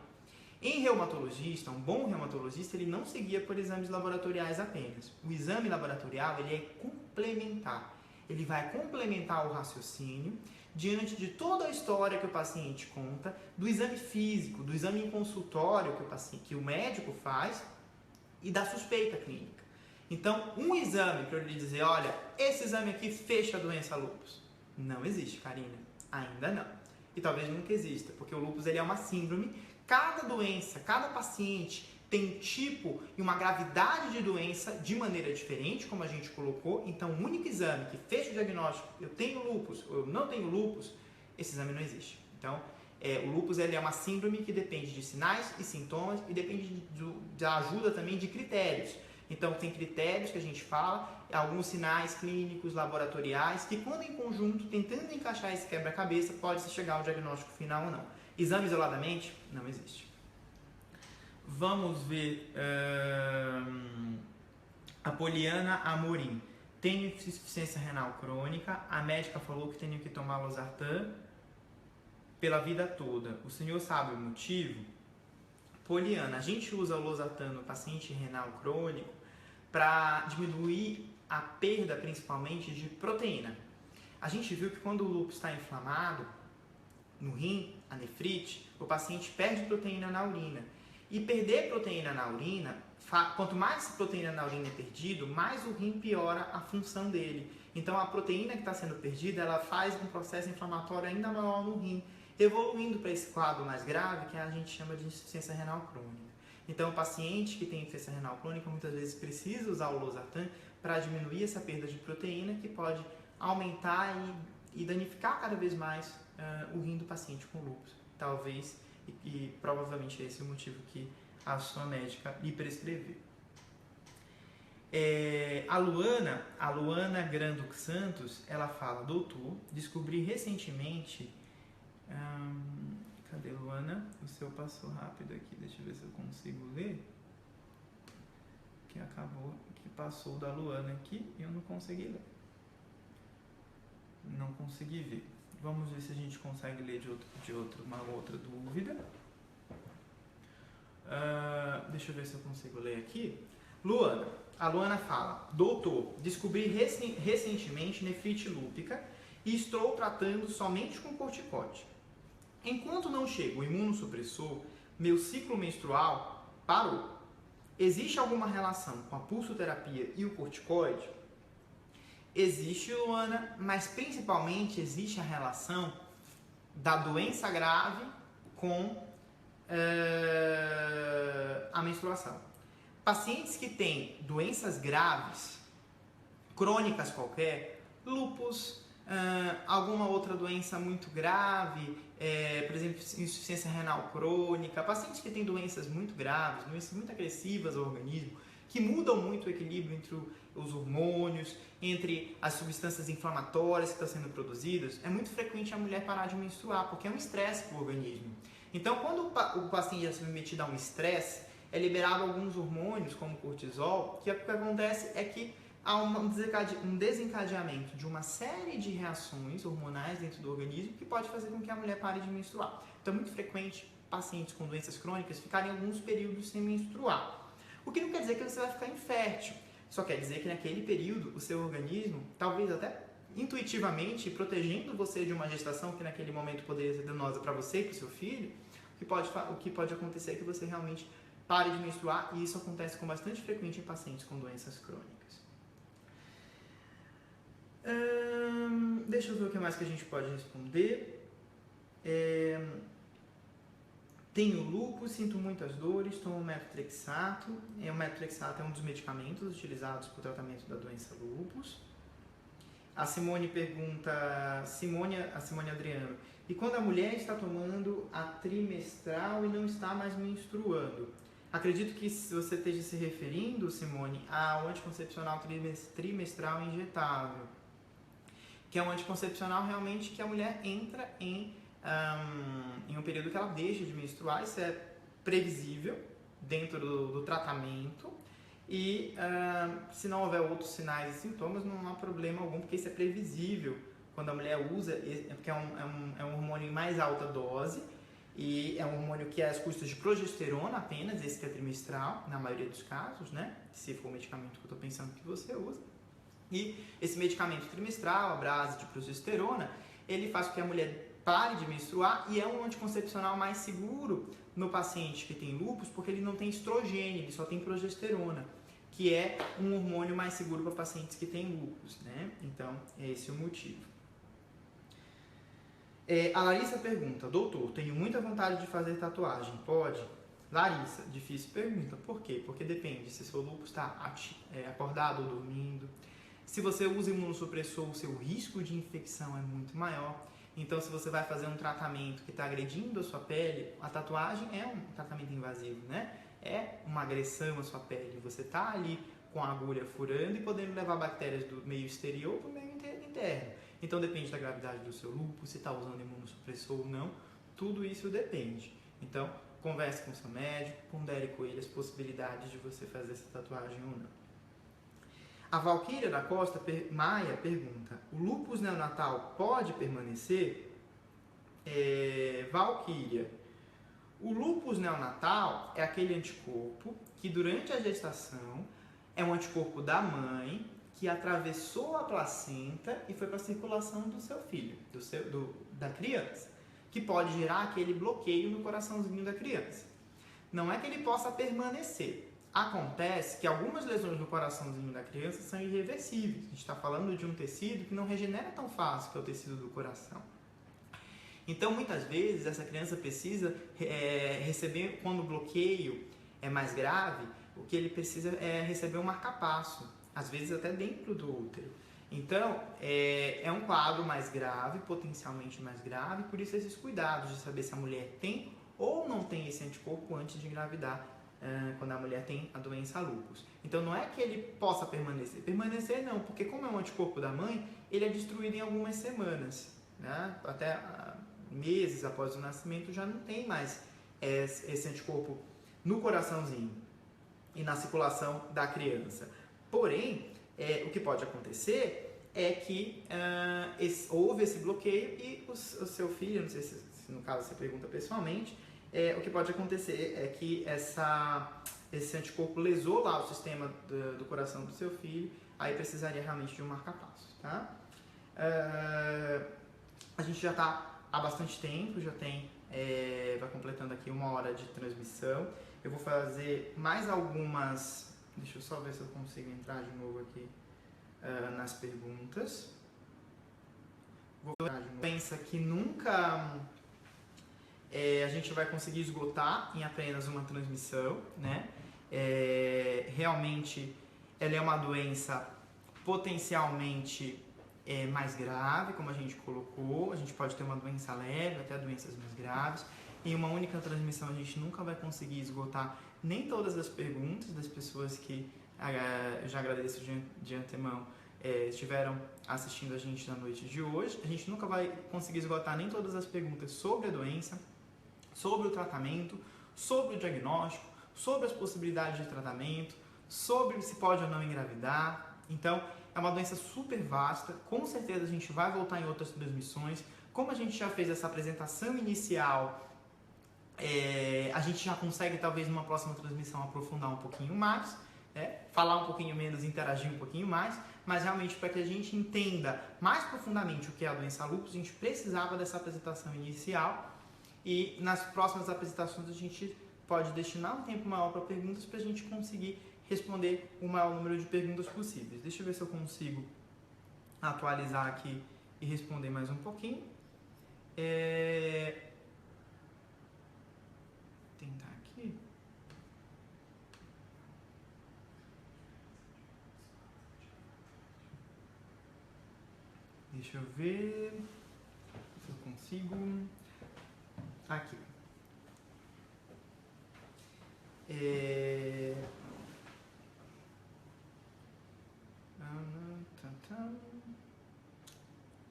Em reumatologista, um bom reumatologista, ele não se guia por exames laboratoriais apenas. O exame laboratorial, ele é complementar. Ele vai complementar o raciocínio diante de toda a história que o paciente conta, do exame físico, do exame em consultório que o médico faz e da suspeita clínica. Então, um exame para ele dizer, olha, esse exame aqui fecha a doença lúpus. Não existe, Karina. Ainda não. E talvez nunca exista, porque o lúpus ele é uma síndrome. Cada doença, cada paciente tem tipo e uma gravidade de doença de maneira diferente, como a gente colocou. Então, o único exame que fecha o diagnóstico, eu tenho lúpus ou eu não tenho lúpus, esse exame não existe. Então, o lúpus ele é uma síndrome que depende de sinais e sintomas e depende da ajuda também de critérios. Então, tem critérios que a gente fala, alguns sinais clínicos, laboratoriais, que quando em conjunto, tentando encaixar esse quebra-cabeça, pode-se chegar ao diagnóstico final ou não. Exame isoladamente, não existe. Vamos ver a Poliana Amorim. Tenho insuficiência renal crônica, a médica falou que tenho que tomar losartan pela vida toda. O senhor sabe o motivo? Poliana, a gente usa o losartan no paciente renal crônico para diminuir a perda, principalmente, de proteína. A gente viu que quando o lúpus está inflamado, no rim, a nefrite, o paciente perde proteína na urina. E perder proteína na urina, quanto mais proteína na urina é perdido, mais o rim piora a função dele. Então a proteína que está sendo perdida, ela faz um processo inflamatório ainda maior no rim, evoluindo para esse quadro mais grave que a gente chama de insuficiência renal crônica. Então o paciente que tem insuficiência renal crônica muitas vezes precisa usar o losartan para diminuir essa perda de proteína que pode aumentar e danificar cada vez mais o rim do paciente com lúpus. Talvez e provavelmente esse é o motivo que a sua médica lhe prescreveu. A Luana Grando Santos, ela fala: doutor, descobri recentemente... cadê, Luana? O seu passou rápido aqui, deixa eu ver se eu consigo ler. Que acabou, que passou da Luana aqui e eu não consegui ler. Não consegui ver. Vamos ver se a gente consegue ler uma outra dúvida. Deixa eu ver se eu consigo ler aqui. A Luana fala: doutor, descobri recentemente nefrite lúpica e estou tratando somente com corticoide. Enquanto não chega o imunossupressor, meu ciclo menstrual parou. Existe alguma relação com a pulsoterapia e o corticoide? Existe, Luana, mas principalmente existe a relação da doença grave com a menstruação. Pacientes que têm doenças graves, crônicas qualquer, lúpus, alguma outra doença muito grave, por exemplo, insuficiência renal crônica, pacientes que têm doenças muito graves, doenças muito agressivas ao organismo, que mudam muito o equilíbrio entre os hormônios, entre as substâncias inflamatórias que estão sendo produzidas, é muito frequente a mulher parar de menstruar, porque é um estresse para o organismo. Então, quando o paciente é submetido a um estresse, é liberado alguns hormônios, como cortisol, que o que acontece é que há um desencadeamento de uma série de reações hormonais dentro do organismo que pode fazer com que a mulher pare de menstruar. Então, é muito frequente pacientes com doenças crônicas ficarem alguns períodos sem menstruar. O que não quer dizer que você vai ficar infértil, só quer dizer que naquele período o seu organismo, talvez até intuitivamente, protegendo você de uma gestação que naquele momento poderia ser danosa para você e para o seu filho, o que pode acontecer é que você realmente pare de menstruar, e isso acontece com bastante frequência em pacientes com doenças crônicas. Deixa eu ver o que mais que a gente pode responder. Tenho lúpus, sinto muitas dores, tomo metotrexato. O metotrexato é um dos medicamentos utilizados para o tratamento da doença lúpus. A Simone pergunta, a Simone Adriano: e quando a mulher está tomando a trimestral e não está mais menstruando? Acredito que você esteja se referindo, Simone, ao anticoncepcional trimestral injetável, que é um anticoncepcional realmente que a mulher entra em um período que ela deixa de menstruar. Isso é previsível dentro do tratamento e se não houver outros sinais e sintomas, não há problema algum, porque isso é previsível quando a mulher usa, porque é um hormônio em mais alta dose e é um hormônio que é às custas de progesterona apenas, esse que é trimestral, na maioria dos casos, né? Se for o medicamento que eu estou pensando que você usa. E esse medicamento trimestral, à base de progesterona, ele faz com que a mulher pare de menstruar e é um anticoncepcional mais seguro no paciente que tem lúpus, porque ele não tem estrogênio, ele só tem progesterona, que é um hormônio mais seguro para pacientes que têm lúpus, né? Então, esse é o motivo. A Larissa pergunta: doutor, tenho muita vontade de fazer tatuagem, pode? Larissa, difícil pergunta. Por quê? Porque depende se seu lúpus está acordado ou dormindo. Se você usa imunossupressor, o seu risco de infecção é muito maior. Então, se você vai fazer um tratamento que está agredindo a sua pele, a tatuagem é um tratamento invasivo, né? É uma agressão à sua pele. Você está ali com a agulha furando e podendo levar bactérias do meio exterior para o meio interno. Então, depende da gravidade do seu lúpus, se está usando imunossupressor ou não. Tudo isso depende. Então, converse com o seu médico, pondere com ele as possibilidades de você fazer essa tatuagem ou não. A Valquíria da Costa Maia pergunta: o lúpus neonatal pode permanecer? Valquíria, o lúpus neonatal é aquele anticorpo que durante a gestação é um anticorpo da mãe que atravessou a placenta e foi para a circulação do seu filho, da criança, que pode gerar aquele bloqueio no coraçãozinho da criança. Não é que ele possa permanecer. Acontece que algumas lesões no coraçãozinho da criança são irreversíveis. A gente está falando de um tecido que não regenera tão fácil, que é o tecido do coração. Então, muitas vezes, essa criança precisa receber, quando o bloqueio é mais grave, o que ele precisa é receber um marcapasso, às vezes até dentro do útero. Então, é um quadro mais grave, potencialmente mais grave, por isso esses cuidados de saber se a mulher tem ou não tem esse anticorpo antes de engravidar, quando a mulher tem a doença lúpus. Então, não é que ele possa permanecer. Permanecer não, porque como é um anticorpo da mãe, ele é destruído em algumas semanas, né? Até meses após o nascimento já não tem mais esse anticorpo no coraçãozinho e na circulação da criança. Porém, o que pode acontecer é que houve esse bloqueio e o seu filho, não sei se no caso você pergunta pessoalmente, o que pode acontecer é que esse anticorpo lesou lá o sistema do coração do seu filho, aí precisaria realmente de um marca-passo, tá? A gente já está há bastante tempo, já tem, vai completando aqui 1 hora de transmissão. Eu vou fazer mais algumas, deixa eu só ver se eu consigo entrar de novo aqui nas perguntas. Vou entrar de novo. Pensa que nunca a gente vai conseguir esgotar em apenas uma transmissão, né? Realmente ela é uma doença potencialmente mais grave, como a gente colocou. A gente pode ter uma doença leve, até doenças mais graves. Em uma única transmissão a gente nunca vai conseguir esgotar nem todas as perguntas das pessoas que eu já agradeço de antemão estiveram assistindo a gente na noite de hoje. A gente nunca vai conseguir esgotar nem todas as perguntas sobre a doença, sobre o tratamento, sobre o diagnóstico, sobre as possibilidades de tratamento, sobre se pode ou não engravidar. Então, é uma doença super vasta. Com certeza a gente vai voltar em outras transmissões. Como a gente já fez essa apresentação inicial, a gente já consegue talvez numa próxima transmissão aprofundar um pouquinho mais, falar um pouquinho menos, interagir um pouquinho mais, mas realmente para que a gente entenda mais profundamente o que é a doença lúpus, a gente precisava dessa apresentação inicial, e nas próximas apresentações a gente pode destinar um tempo maior para perguntas para a gente conseguir responder o maior número de perguntas possíveis. Deixa eu ver se eu consigo atualizar aqui e responder mais um pouquinho. Tentar aqui. Deixa eu ver se eu consigo. Aqui.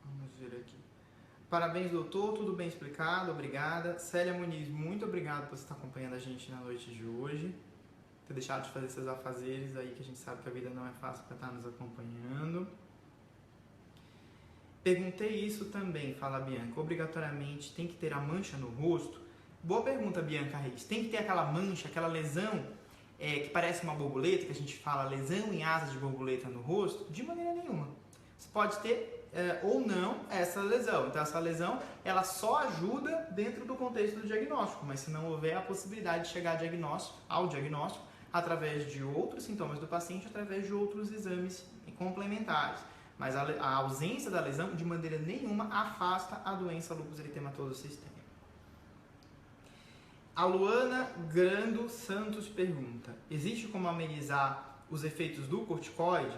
Vamos ver aqui. Parabéns, doutor, tudo bem explicado, obrigada. Célia Muniz, muito obrigado por você estar acompanhando a gente na noite de hoje, ter deixado de fazer seus afazeres aí, que a gente sabe que a vida não é fácil para estar nos acompanhando. Perguntei isso também, fala a Bianca, obrigatoriamente tem que ter a mancha no rosto? Boa pergunta, Bianca Reis. Tem que ter aquela mancha, aquela lesão que parece uma borboleta, que a gente fala lesão em asas de borboleta no rosto? De maneira nenhuma. Você pode ter ou não essa lesão. Então, essa lesão, ela só ajuda dentro do contexto do diagnóstico, mas se não houver a possibilidade de chegar ao diagnóstico através de outros sintomas do paciente, através de outros exames complementares. Mas a ausência da lesão, de maneira nenhuma, afasta a doença lúpus eritematoso sistêmico. A Luana Grando Santos pergunta: existe como amenizar os efeitos do corticoide?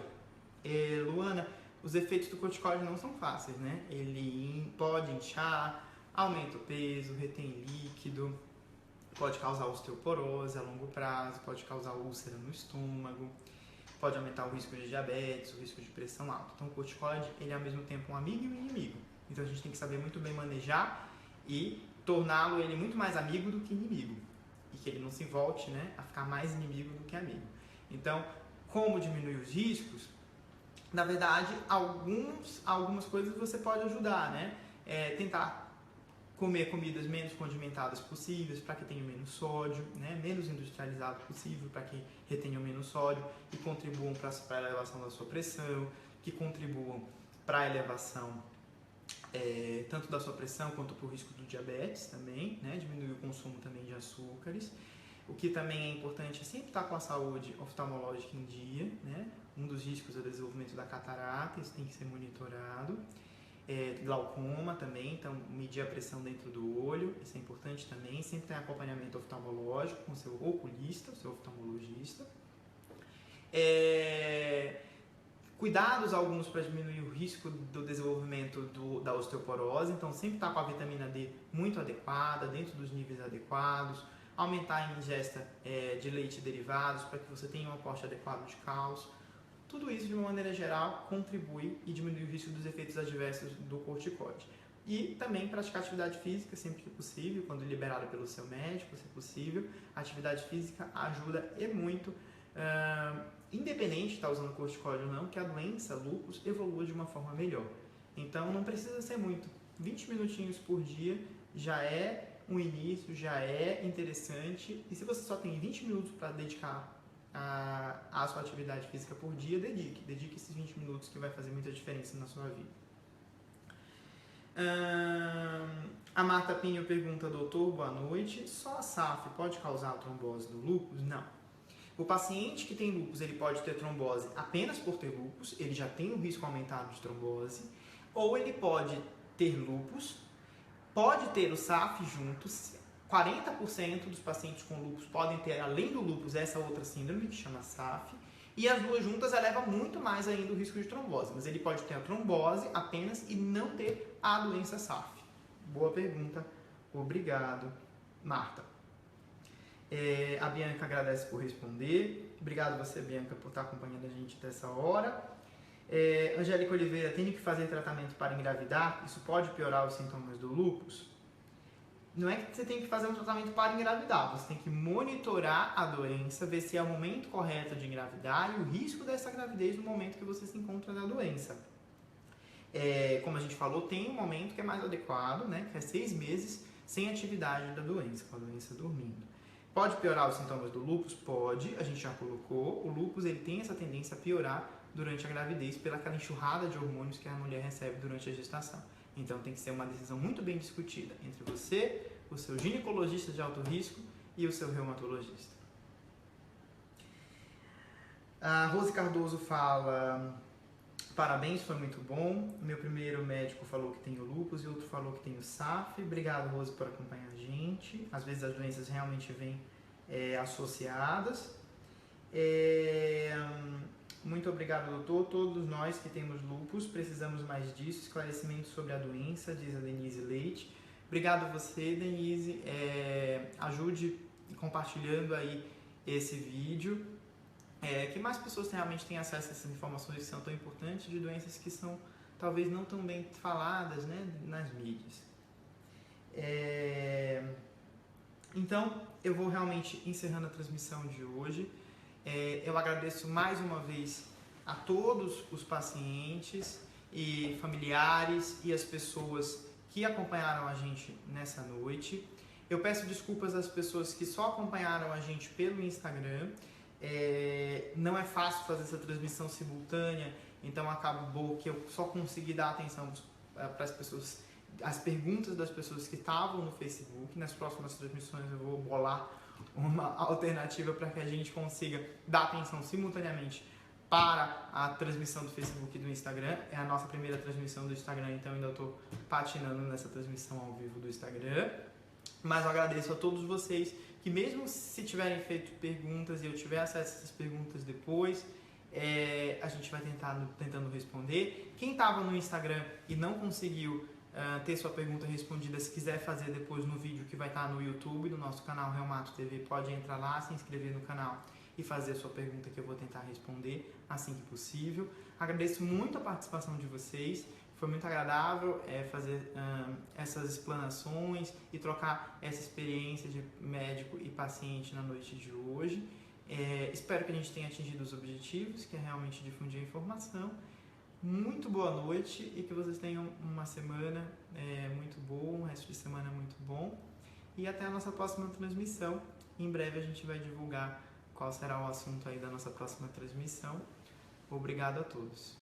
Luana, os efeitos do corticoide não são fáceis, né? Ele pode inchar, aumenta o peso, retém líquido, pode causar osteoporose a longo prazo, pode causar úlcera no estômago, pode aumentar o risco de diabetes, o risco de pressão alta. Então o corticoide, ele é ao mesmo tempo um amigo e um inimigo. Então a gente tem que saber muito bem manejar e torná-lo ele muito mais amigo do que inimigo. E que ele não se volte, né, a ficar mais inimigo do que amigo. Então, como diminuir os riscos? Na verdade, algumas coisas você pode ajudar, né? Tentar comer comidas menos condimentadas possíveis, para que tenham menos sódio, né? Menos industrializado possível, para que retenham menos sódio e contribuam para a elevação da sua pressão, que contribuam para a elevação tanto da sua pressão quanto para o risco do diabetes também, né? Diminuir o consumo também de açúcares. O que também é importante é sempre estar com a saúde oftalmológica em dia, né? Um dos riscos é o desenvolvimento da catarata, isso tem que ser monitorado. Glaucoma também, então medir a pressão dentro do olho, isso é importante também. Sempre ter acompanhamento oftalmológico com o seu oculista, o seu oftalmologista. Cuidados alguns para diminuir o risco do desenvolvimento da osteoporose, então sempre estar com a vitamina D muito adequada, dentro dos níveis adequados, aumentar a ingesta de leite e derivados para que você tenha um aporte adequado de cálcio. Tudo isso, de uma maneira geral, contribui e diminui o risco dos efeitos adversos do corticoide. E também praticar atividade física sempre que possível, quando liberada pelo seu médico, se possível. A atividade física ajuda e muito, independente de estar usando corticoide ou não, que a doença lúpus evolua de uma forma melhor. Então não precisa ser muito. 20 minutinhos por dia já é um início, já é interessante. E se você só tem 20 minutos para dedicar a sua atividade física por dia, dedique esses 20 minutos, que vai fazer muita diferença na sua vida. A Marta Pinho pergunta: doutor, boa noite, só a SAF pode causar a trombose do lúpus? Não. O paciente que tem lúpus, ele pode ter trombose apenas por ter lúpus, ele já tem um risco aumentado de trombose, ou ele pode ter lúpus, pode ter o SAF juntos. 40% dos pacientes com lúpus podem ter, além do lúpus, essa outra síndrome que chama SAF, e as duas juntas elevam muito mais ainda o risco de trombose, mas ele pode ter a trombose apenas e não ter a doença SAF. Boa pergunta, obrigado, Marta. A Bianca agradece por responder. Obrigado você, Bianca, por estar acompanhando a gente dessa hora. Angélica Oliveira: tenho que fazer tratamento para engravidar? Isso pode piorar os sintomas do lúpus? Não é que você tem que fazer um tratamento para engravidar, você tem que monitorar a doença, ver se é o momento correto de engravidar e o risco dessa gravidez no momento que você se encontra na doença. Como a gente falou, tem um momento que é mais adequado, né, que é 6 meses sem atividade da doença, com a doença dormindo. Pode piorar os sintomas do lúpus? Pode, a gente já colocou. O lúpus, ele tem essa tendência a piorar durante a gravidez pelaquela enxurrada de hormônios que a mulher recebe durante a gestação. Então tem que ser uma decisão muito bem discutida entre você, o seu ginecologista de alto risco e o seu reumatologista. A Rose Cardoso fala: parabéns, foi muito bom. Meu primeiro médico falou que tenho lúpus e outro falou que tenho SAF. Obrigado, Rose, por acompanhar a gente. Às vezes as doenças realmente vêm associadas. Muito obrigado, doutor. Todos nós que temos lúpus precisamos mais disso. Esclarecimento sobre a doença, diz a Denise Leite. Obrigado a você, Denise. Ajude compartilhando aí esse vídeo. Que mais pessoas realmente tenham acesso a essas informações que são tão importantes, de doenças que são talvez não tão bem faladas, né, nas mídias. Então, eu vou realmente encerrando a transmissão de hoje. Eu agradeço mais uma vez a todos os pacientes e familiares e as pessoas que acompanharam a gente nessa noite. Eu peço desculpas às pessoas que só acompanharam a gente pelo Instagram. Não é fácil fazer essa transmissão simultânea, então acabou que eu só consegui dar atenção para as pessoas, as perguntas das pessoas que estavam no Facebook. Nas próximas transmissões eu vou bolar uma alternativa para que a gente consiga dar atenção simultaneamente para a transmissão do Facebook e do Instagram. É a nossa primeira transmissão do Instagram, então ainda estou patinando nessa transmissão ao vivo do Instagram. Mas eu agradeço a todos vocês que, mesmo se tiverem feito perguntas e eu tiver acesso a essas perguntas depois, a gente vai tentando responder. Quem estava no Instagram e não conseguiu ter sua pergunta respondida, se quiser fazer depois no vídeo que vai estar no YouTube, no nosso canal Reumato TV, pode entrar lá, se inscrever no canal e fazer a sua pergunta que eu vou tentar responder assim que possível. Agradeço muito a participação de vocês. Foi muito agradável fazer essas explanações e trocar essa experiência de médico e paciente na noite de hoje. Espero que a gente tenha atingido os objetivos, que é realmente difundir a informação. Muito boa noite e que vocês tenham uma semana muito boa, um resto de semana muito bom. E até a nossa próxima transmissão. Em breve a gente vai divulgar qual será o assunto aí da nossa próxima transmissão. Obrigado a todos.